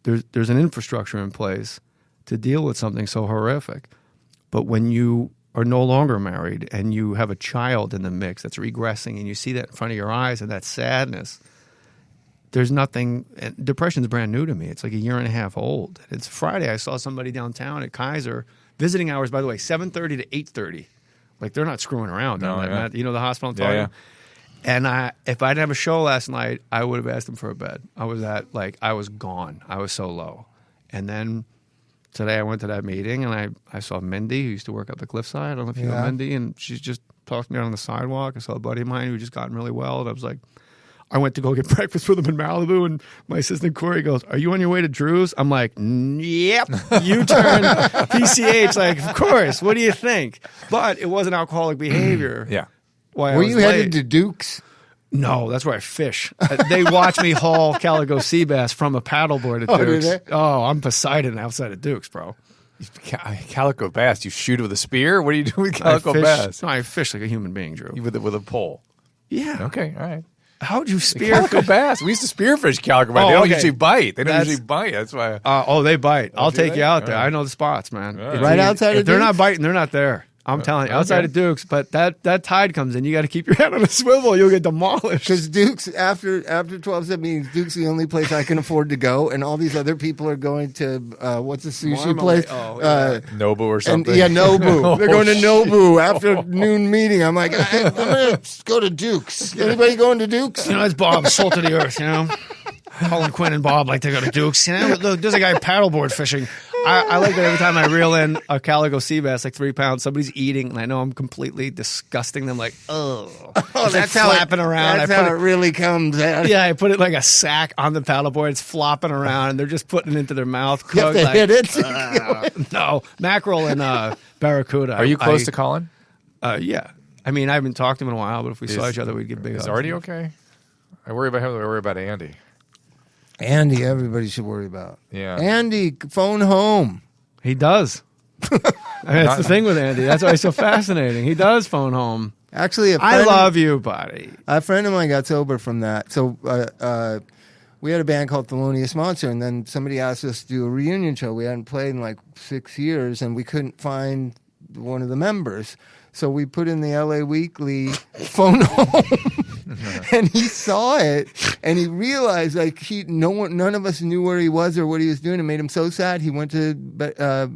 there's an infrastructure in place to deal with something so horrific. But when you are no longer married and you have a child in the mix that's regressing and you see that in front of your eyes and that sadness, there's nothing. Depression's brand new to me. It's like 1.5 years old. It's Friday. I saw somebody downtown at Kaiser. Visiting hours, by the way, 7:30 to 8:30. Like they're not screwing around. No, yeah. The hospital I'm talking about? And if I didn't have a show last night, I would have asked them for a bed. I was gone. I was so low. And then today I went to that meeting and I saw Mindy, who used to work up the cliffside. I don't know if you know Mindy. And she's just talked to me out on the sidewalk. I saw a buddy of mine who just gotten really well. And I was like, I went to go get breakfast with him in Malibu. And my assistant Corey goes, are you on your way to Drew's? I'm like, yep. U-turn, PCH. Like, of course. What do you think? But it wasn't alcoholic behavior. Yeah. Were you headed to Duke's? No, that's where I fish. They watch me haul calico sea bass from a paddleboard at Duke's. Do they? Oh, I'm Poseidon outside of Duke's, bro. Calico bass? You shoot with a spear? What do you do with calico bass? No, I fish like a human being, Drew. With a pole? Yeah. Okay, all right. How would you spear calico bass? We used to spearfish calico bass. They don't usually bite. That's why. They bite. I'll take you out there. I know the spots, man. Right outside of If they're Duke's? not biting, they're not there. I'm telling you, outside of Duke's, but that tide comes in, you got to keep your head on a swivel. You'll get demolished. Because Duke's, after 12-step meetings, Duke's the only place I can afford to go, and all these other people are going to, what's the sushi place? Oh, yeah. Nobu or something. Nobu. They're going to Nobu after noon meeting. I'm like, I'm going to go to Duke's. Anybody going to Duke's? It's Bob, salt of the earth, Colin Quinn and Bob like to go to Duke's. Look, there's a guy paddleboard fishing. I like that every time I reel in a calico sea bass, like 3 pounds, somebody's eating, and I know I'm completely disgusting them. Like, That's flapping around. That's how it really comes out. Yeah, I put it like a sack on the paddleboard. It's flopping around, and they're just putting it into their mouth. You have to hit it. No, mackerel and barracuda. Are you close to Colin? Yeah. I mean, I haven't talked to him in a while, but if we saw each other, we'd get big hugs. Is Artie okay? I worry about him. I worry about Andy. Andy, everybody should worry about. Yeah. Andy, phone home. He does. I mean, that's the thing with Andy. That's why he's so fascinating. He does phone home. Actually, I love you, buddy. A friend of mine got sober from that. So we had a band called Thelonious Monster, and then somebody asked us to do a reunion show. We hadn't played in like 6 years, and we couldn't find one of the members. So we put in the LA Weekly phone home. And he saw it, and he realized like none of us knew where he was or what he was doing. It made him so sad. He went to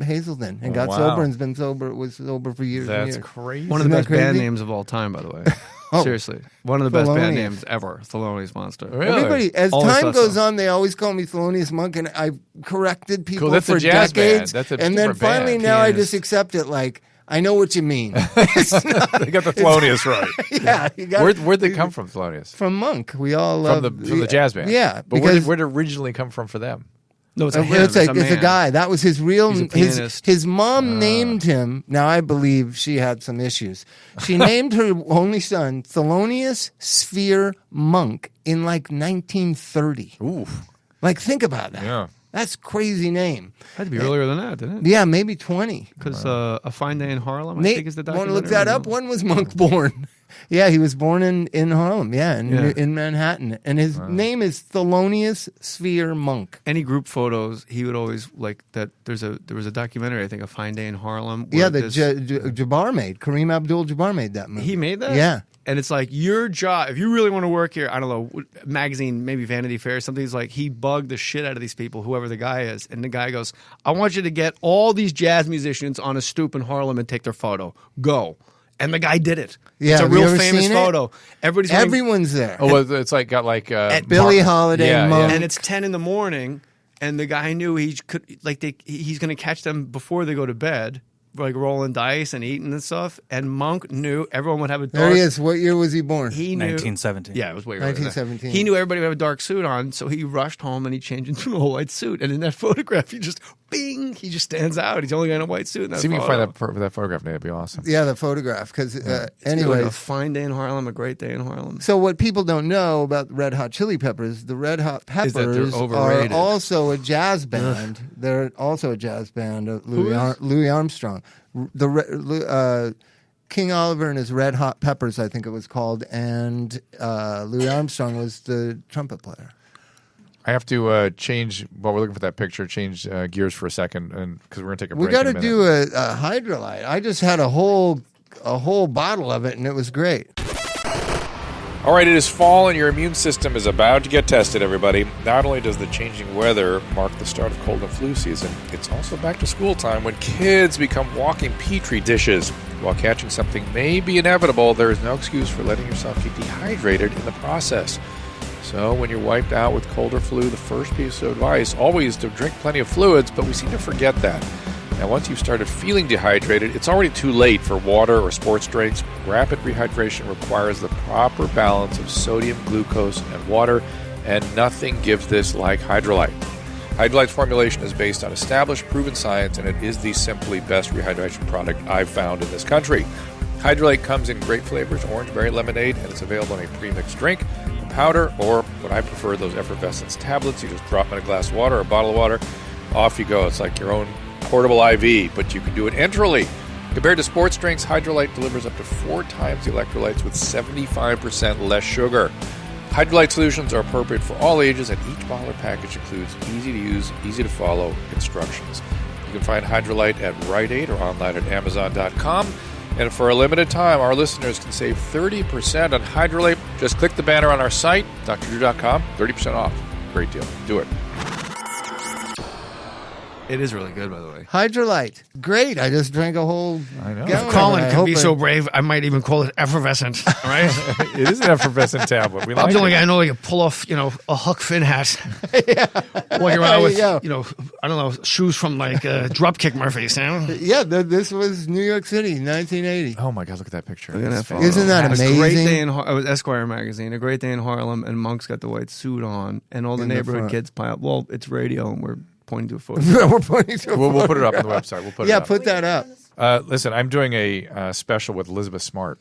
Hazelden and got sober, and's been sober. Was sober for years. That's and years. crazy. One of the best band names of all time, by the way. Seriously, one of the best band Thelonious. names ever. Thelonious Monster. Really? Everybody, as Always time thought goes so. on, they always call me Thelonious Monk, and I've corrected people That's for a jazz decades. band. That's a and then different finally, band. now I Pianist. just accept it. Like I know what you mean. They got the Thelonious right. Yeah, you got Where'd they come from, Thelonious? from Monk. We all From the jazz band. Yeah, but because where'd it originally come from for them? No, it's a him. it's a man. guy. That was his real. He's a pianist. His mom named him. Now I believe she had some issues. She named her only son Thelonious Sphere Monk in like 1930. Ooh. Like think about that. Yeah. That's a crazy name. Had to be earlier than that, didn't it? Yeah, maybe 20. Because A Fine Day in Harlem, I think, is the Want documentary. to look that up? When was Monk born? Yeah, he was born in Harlem. Yeah, in Manhattan, and his name is Thelonious Sphere Monk. Any group photos, he would always like that. There was a documentary, I think, A Fine Day in Harlem. Yeah, that Jabbar made. Kareem Abdul-Jabbar made that movie. He made that? Yeah. And it's like your job, if you really want to work here, I don't know, magazine, maybe Vanity Fair, something's like he bugged the shit out of these people, whoever the guy is. And the guy goes, I want you to get all these jazz musicians on a stoop in Harlem and take their photo. Go. And the guy did it. Yeah, it's a have you real ever famous seen it? photo. Everyone's there. Oh, well, it's like got like Billie Holiday, Monk. And it's 10 in the morning, and the guy knew he could he's going to catch them before they go to bed, like rolling dice and eating and stuff. And Monk knew everyone would have a dark. There he is. What year was he born? He knew 1917. Yeah, it was way earlier than that. 1917. He knew everybody would have a dark suit on, so he rushed home and he changed into a whole white suit. And in that photograph, he just stands out. He's only got a white suit in that See if you can photo. find that photograph. That'd be awesome. Yeah, the photograph. Because It's like anyways, a fine day in Harlem, a great day in Harlem. so what people don't know about the Red Hot Chili Peppers, the Red Hot Is that they're Peppers are overrated. also a jazz band. They're also a jazz band. Louis Armstrong. King Oliver and his Red Hot Peppers, I think it was called, and Louis Armstrong was the trumpet player. I have to change while we're looking for that picture. Change gears for a second, and because we're gonna take a break. We got in to a do minute. a Hydrolite. I just had a whole bottle of it, and it was great. All right, it is fall and your immune system is about to get tested, everybody. Not only does the changing weather mark the start of cold and flu season, it's also back to school time when kids become walking petri dishes. While catching something may be inevitable, there is no excuse for letting yourself get dehydrated in the process. So when you're wiped out with cold or flu, the first piece of advice always to drink plenty of fluids, but we seem to forget that. Now, once you've started feeling dehydrated, it's already too late for water or sports drinks. Rapid rehydration requires the proper balance of sodium, glucose, and water, and nothing gives this like Hydrolite. Hydrolite's formulation is based on established, proven science, and it is the simply best rehydration product I've found in this country. Hydrolite comes in great flavors, orange, berry, lemonade, and it's available in a pre-mixed drink, a powder, or what I prefer, those effervescence tablets. You just drop in a glass of water or a bottle of water, off you go. It's like your own portable IV, but you can do it enterally. Compared to sports drinks, Hydrolite delivers up to 4 times the electrolytes with 75% less sugar. Hydrolite solutions are appropriate for all ages, and each bottle or package includes easy-to-use, easy-to-follow instructions. You can find Hydrolite at Rite Aid or online at Amazon.com. And for a limited time, our listeners can save 30% on Hydrolate. Just click the banner on our site, drdrew.com, 30% off. Great deal. Do it. It is really good, by the way. Hydrolite. Great. I just drank a whole I know. gallon. If Colin I can hope be it- so brave, I might even call it effervescent. All right? It is an effervescent tablet. We I'm like the only it. guy I know who can pull off, a Huck Finn hat. Walking around with, go. I don't know, shoes from like Dropkick Murphys. Yeah, this was New York City, 1980. Oh my God! Look at that picture. Look at That's that photo. Isn't that It was a amazing? great day in it was Esquire magazine. A great day in Harlem, and Monk's got the white suit on, and all the In the neighborhood front. kids pile. Well, it's radio, and we're pointing to a photo. We're pointing to We'll put it up on the website. We'll put it Yeah, up. put that up. Listen, I'm doing a special with Elizabeth Smart.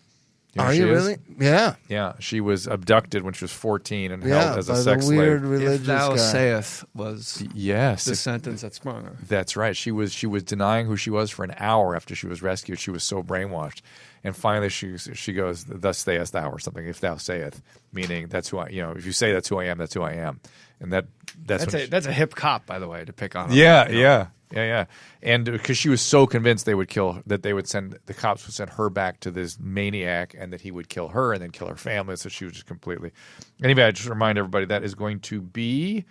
know Are who you she is? really? Yeah. Yeah, she was abducted when she was 14 and Yeah, held as a by sex the weird slave. religious If thou guy. sayest was Yes, the sentence that sprung her. that's right. She was denying who she was for an hour after she was rescued. She was so brainwashed, and finally she goes, "Thus sayest thou," or something. If thou sayest, meaning that's who I. If you say that's who I am, that's who I am, and that's That's a hip cop, by the way, to pick on. Her. Yeah. And because she was so convinced the cops would send her back to this maniac and that he would kill her and then kill her family. So she was just completely. Anyway, I just remind everybody that is going to be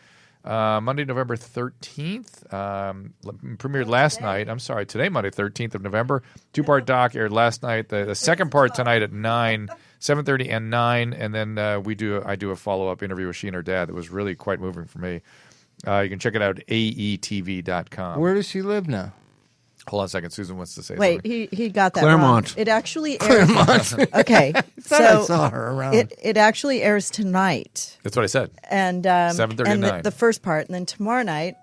Monday, November 13th. Premiered last night. I'm sorry, today, Monday, 13th of November. 2-part doc aired last night. The second part tonight at 9, 7:30 and 9. And then I do a follow-up interview with she and her dad that was really quite moving for me. You can check it out at aetv.com. Where does she live now? Hold on a second. Susan wants to say Wait, something. he got that Claremont. wrong. It actually airs. Okay, I so saw her around. it actually airs tonight, That's what I said. and 7:30 and to 9. the first part, and then tomorrow night,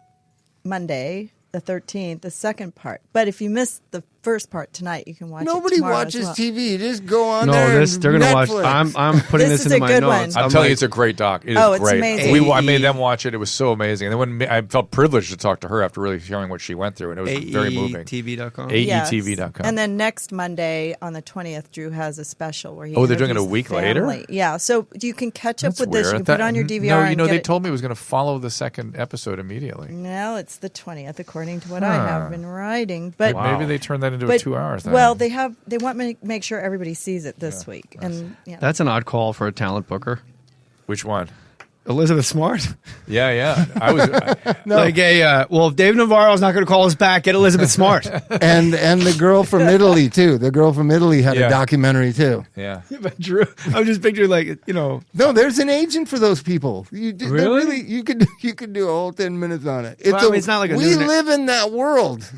Monday the 13th, the second part. But if you missed the first part tonight, you can watch. Nobody it tomorrow watches as well. TV. Just go on No, there. they're going to watch. Netflix. I'm putting This this is into a my good notes. one. I'm telling you, it's a great doc. It is Oh, it's great. amazing. I made them watch it. It was so amazing. And then when I felt privileged to talk to her after really hearing what she went through, and it was very moving. AETV.com. Yes. aetv.com. And then next Monday on the 20th, Drew has a special where he. Oh, they're doing it a interviews week the later? family. Yeah, so you can catch up That's with weird. this. You can put it on your DVR. No, and get they it. told me it was going to follow the second episode immediately. No, it's the 20th, according to what I have been writing. But Maybe they turned that into a but 2 hour thing. well, they want to make sure everybody sees it this week, and That's an odd call for a talent booker. Which one? Elizabeth Smart. Yeah. I was. Like if Dave Navarro's not going to call us back, get Elizabeth Smart. and the girl from Italy too. The girl from Italy had Yeah. a documentary too. Yeah. But Drew, I'm just picturing No, there's an agent for those people. Really? You could do a whole 10 minutes on it. It's not like a we new live in that world.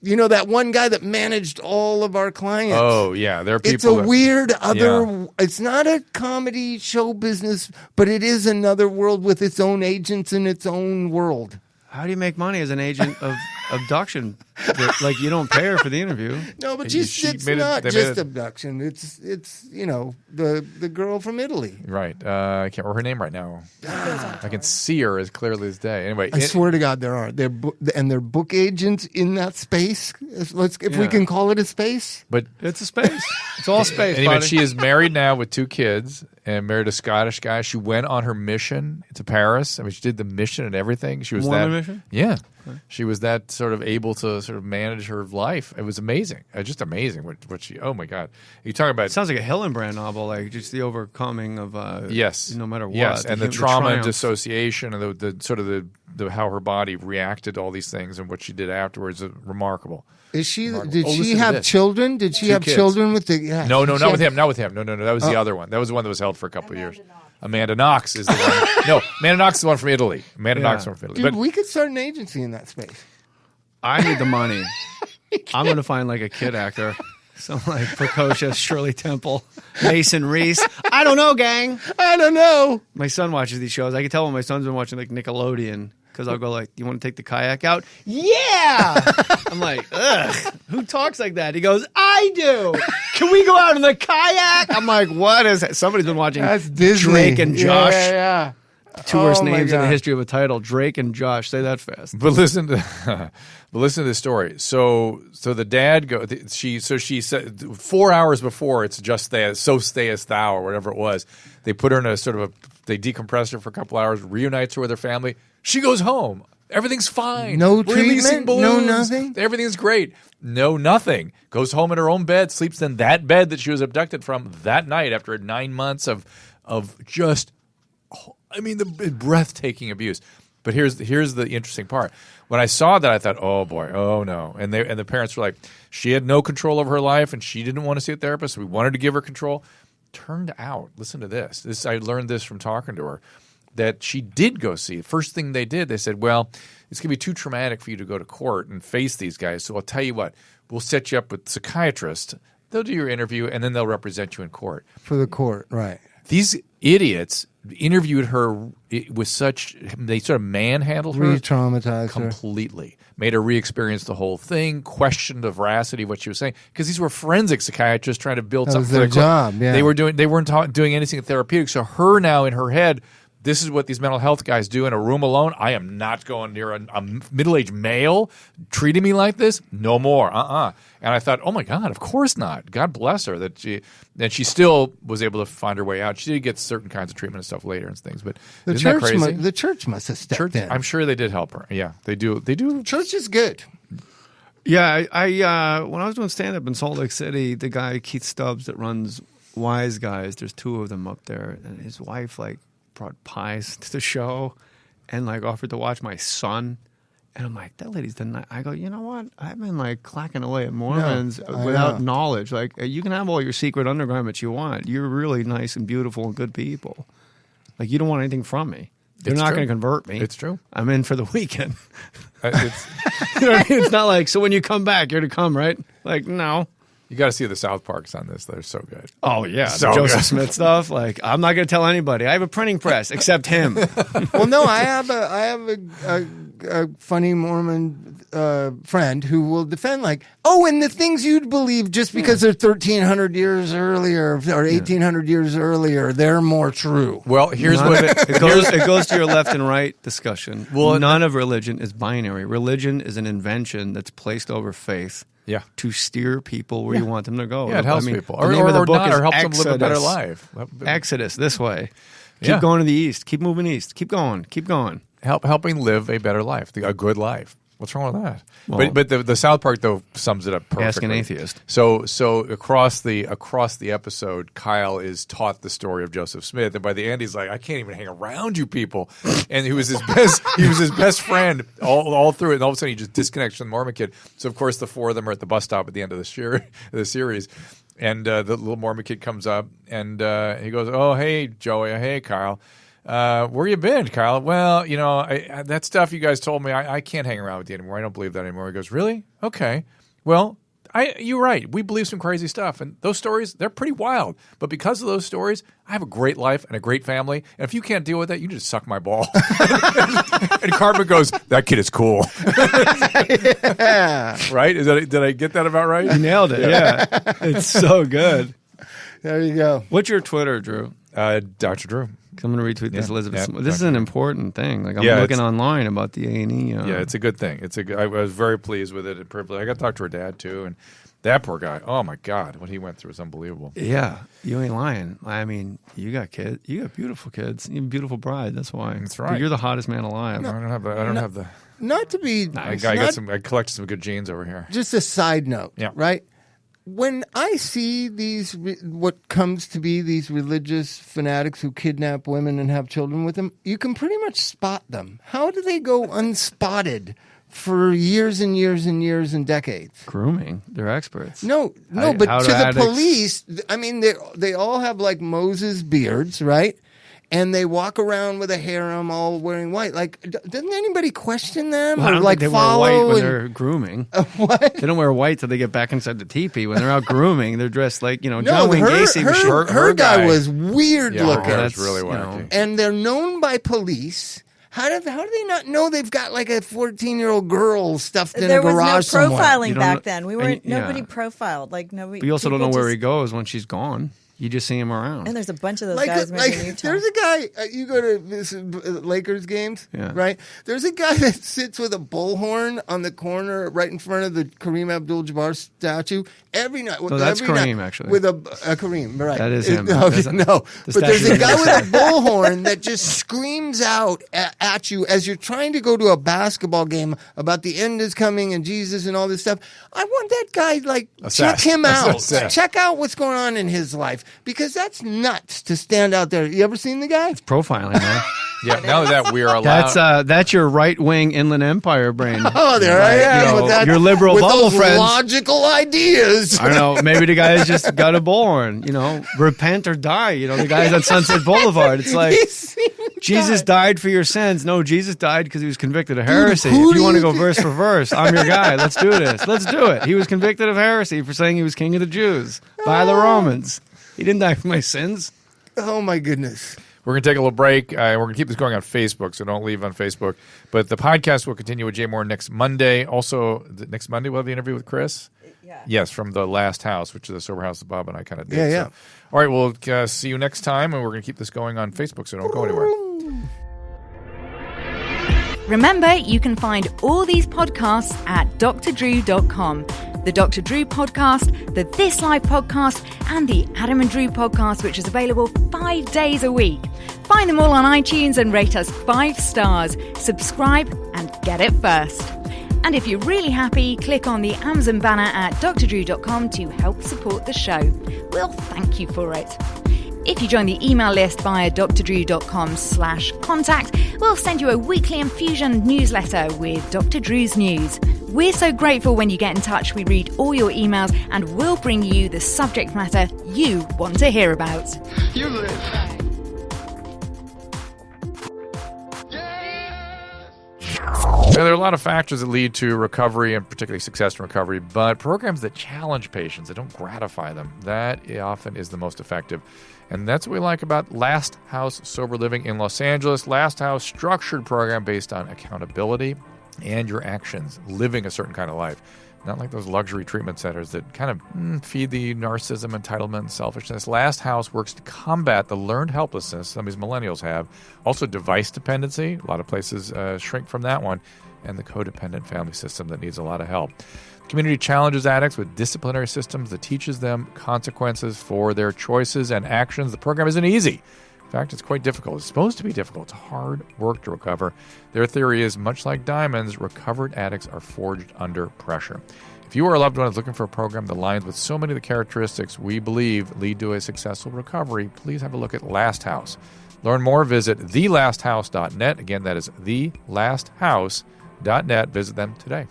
You know that one guy that managed all of our clients. Oh, yeah. There are people. It's a that- weird other. Yeah. It's not a comedy show business, but it is another world with its own agents in its own world. how do you make money as an agent of abduction? Like you don't pay her for the interview. No, but She it's made it- not they just made it- abduction. It's the girl from Italy. Right. I can't remember her name right now. I can see her as clearly as day. Anyway, I swear to God, there are. They're book agents in that space. If we Yeah. can call it a space. but It's a space. It's all space. anyway, buddy. she is married now with 2 kids and married a Scottish guy. She went on her mission to Paris. I mean, she did the mission and everything. She was Mormon that mission? Yeah, she was that sort of able to sort of manage her life. It was amazing. Just amazing what she. Oh my God, you talking about? It sounds like a Hillenbrand novel, like just the overcoming of Yes, no matter what. Yes, and the trauma and triumph. dissociation and the sort of the how her body reacted to all these things and what she did afterwards is remarkable. Is she? Remarkable. Did Oh, she listen to have this. children? Did she 2 have kids. children with the? Yeah, No, she not had- with him. Not with him. No. That was the other one. That was the one that was held for a couple of years. Amanda Knox is the one. No, Amanda Knox is the one from Italy. Amanda Knox is the one from Italy. Dude, But we could start an agency in that space. I need the money. I'm going to find like a kid actor. Some like precocious Shirley Temple, Mason Reese. I don't know, gang. I don't know. My son watches these shows. I can tell when my son's been watching like Nickelodeon because I'll go like, "Do you want to take the kayak out?" Yeah. I'm like, ugh. Who talks like that? He goes, "I do." Can we go out in the kayak? I'm like, what is that? Somebody's been watching That's Disney. Drake and Josh. Yeah. Two worst Oh, my names in the God. history of a title. Drake and Josh. Say that fast. But listen to this story. So the dad she said 4 hours before it's just so stayest thou or whatever it was. They put her in a sort of they decompress her for a couple hours, reunites her with her family. She goes home Everything's fine. No We're releasing treatment? No balloons. nothing? Everything's great. No, nothing. Goes home in her own bed, sleeps in that bed that she was abducted from that night after 9 months of just, the breathtaking abuse. But here's the interesting part. When I saw that, I thought, oh boy, oh no. And the parents were like, she had no control over her life, and she didn't want to see a therapist. So we wanted to give her control. Turned out, listen to this. I learned this from talking to her, that she did go see. First thing they did, they said, well, it's going to be too traumatic for you to go to court and face these guys. So I'll tell you what, we'll set you up with psychiatrists. They'll do your interview, and then they'll represent you in court. For the court, right. These idiots interviewed her with they sort of manhandled her. Re-traumatized her. Completely. Made her re-experience the whole thing, questioned the veracity of what she was saying. Because these were forensic psychiatrists trying to build something. That was their job, yeah. They weren't doing anything therapeutic. So her now in her head, this is what these mental health guys do in a room alone. I am not going near a middle-aged male treating me like this. No more. And I thought, oh my God, of course not. God bless her that she still was able to find her way out. She did get certain kinds of treatment and stuff later and things. But isn't that crazy? The church must have stepped in. I'm sure they did help her. Yeah, they do. They do. Church is good. Yeah, I when I was doing stand-up in Salt Lake City, the guy Keith Stubbs that runs Wise Guys, there's 2 of them up there, and his wife brought pies to the show and offered to watch my son. And I'm like, that lady's the I go, you know what? I've been clacking away at Mormons without knowledge. You can have all your secret undergarments you want. You're really nice and beautiful and good people. You don't want anything from me. They're not going to convert me. It's true. I'm in for the weekend. You know what I mean? It's not so when you come back, you're to come, right? No. You got to see the South Parks on this. They're so good. Oh, yeah. So the Joseph good. Smith stuff. I'm not going to tell anybody. I have a printing press except him. Well, no, I have a funny Mormon friend who will defend and the things you'd believe just because they're 1,300 years earlier or 1,800 years earlier, they're more true. Well, here's what it goes to your left and right discussion. Well, none of religion is binary. Religion is an invention that's placed over faith. Yeah. To steer people where you want them to go. Yeah, it helps people. The name of the book is helps Exodus. them live a better life. Exodus, this way. Keep going to the east. Keep moving east. Keep going. Keep going. Helping live a better life, a good life. What's wrong with that? Well, but the South Park though sums it up perfectly. Ask an atheist. So across the episode, Kyle is taught the story of Joseph Smith, and by the end he's like, I can't even hang around you people. And he was his best friend all through it. And all of a sudden he just disconnects from the Mormon kid. So of course the 4 of them are at the bus stop at the end of the series. And the little Mormon kid comes up and he goes, oh hey Joey, hey Kyle. Where you been, Kyle? Well, that stuff you guys told me, I can't hang around with you anymore. I don't believe that anymore. He goes, really? Okay. Well, you're right. We believe some crazy stuff. And those stories, they're pretty wild. But because of those stories, I have a great life and a great family. And if you can't deal with that, you just suck my ball. And Cartman goes, that kid is cool. Yeah. Right? Did I get that about right? You nailed it. Yeah. It's so good. There you go. What's your Twitter, Drew? Dr. Drew. I'm going to retweet this, Elizabeth. Yeah, this is an important thing. I'm looking online about the A&E. Yeah, it's a good thing. I was very pleased with it and privileged. I got to talk to her dad, too. And that poor guy, oh, my God, what he went through is unbelievable. Yeah, you ain't lying. I mean, you got kids. You got beautiful kids. You have a beautiful bride. That's why. That's right. But you're the hottest man alive. No, I don't have the... Not to be... I collected some good genes over here. Just a side note, Yeah. right? When I see what comes to be these religious fanatics who kidnap women and have children with them, you can pretty much spot them. How do they go unspotted for years and years and years and decades? Grooming. They're experts. No, but to the police, I mean, they all have Moses beards, right? And they walk around with a harem all wearing white. Doesn't anybody question them? Well, I don't think they wear white when they're grooming. What? They don't wear white till they get back inside the teepee. When they're out grooming, they're dressed like, John Wayne her, Gacy. Her guy was weird looking. That's really wacky. And they're known by police. How do they not know they've got a 14-year-old girl stuffed in a garage There was no somewhere? profiling back then. Nobody profiled. Nobody. But you also don't know where he goes when she's gone. You just see him around. And there's a bunch of those guys moving in Utah. There's a guy, you go to this, Lakers games, Yeah. right? There's a guy that sits with a bullhorn on the corner right in front of the Kareem Abdul-Jabbar statue every night. So that's every Kareem, night, actually. With a Kareem, right. That is him. No, That's no. the But there's a statue. guy with a bullhorn that just screams out at you as you're trying to go to a basketball game about the end is coming and Jesus and all this stuff. I want that guy, check him out. Check out what's going on in his life, because that's nuts to stand out there. You ever seen the guy? Profiling, man. Yeah, now that we are allowed. That's your right-wing Inland Empire brain. Oh, there I am. You know, with that, your liberal with bubble those friends. logical ideas. I don't know. Maybe the guy's just got a bullhorn. Repent or die. The guy's on Sunset Boulevard. It's like Jesus died for your sins. No, Jesus died because he was convicted of heresy. who If do you want to you go verse for verse, I'm your guy. Let's do this. Let's do it. He was convicted of heresy for saying he was king of the Jews by the Romans. He didn't die for my sins. Oh, my goodness. We're going to take a little break. We're going to keep this going on Facebook, so don't leave on Facebook. But the podcast will continue with Jay Mohr next Monday. Also, next Monday we'll have the interview with Chris. Yeah. Yes, from the Last House, which is a sober house that Bob and I kind of did. Yeah. So, all right, we'll see you next time, and we're going to keep this going on Facebook, so don't go anywhere. Remember, you can find all these podcasts at drdrew.com. The Dr. Drew podcast, the This Life podcast, and the Adam and Drew podcast, which is available 5 days a week. Find them all on iTunes and rate us 5 stars. Subscribe and get it first. And if you're really happy, click on the Amazon banner at drdrew.com to help support the show. We'll thank you for it. If you join the email list via drdrew.com/contact, we'll send you a weekly infusion newsletter with Dr. Drew's news. We're so grateful when you get in touch. We read all your emails and we'll bring you the subject matter you want to hear about. You live. Now, there are a lot of factors that lead to recovery and particularly success in recovery, but programs that challenge patients, that don't gratify them, that often is the most effective. And that's what we like about Last House Sober Living in Los Angeles. Last House, structured program based on accountability and your actions, living a certain kind of life. Not like those luxury treatment centers that kind of feed the narcissism, entitlement, and selfishness. Last House works to combat the learned helplessness some of these millennials have. Also, device dependency. A lot of places shrink from that one. And the codependent family system that needs a lot of help. The community challenges addicts with disciplinary systems that teaches them consequences for their choices and actions. The program isn't easy. In fact, it's quite difficult. It's supposed to be difficult. It's hard work to recover. Their theory is, much like diamonds, recovered addicts are forged under pressure. If you or a loved one is looking for a program that aligns with so many of the characteristics we believe lead to a successful recovery, please have a look at Last House. Learn more, visit thelasthouse.net. Again, that is thelasthouse.net. Visit them today.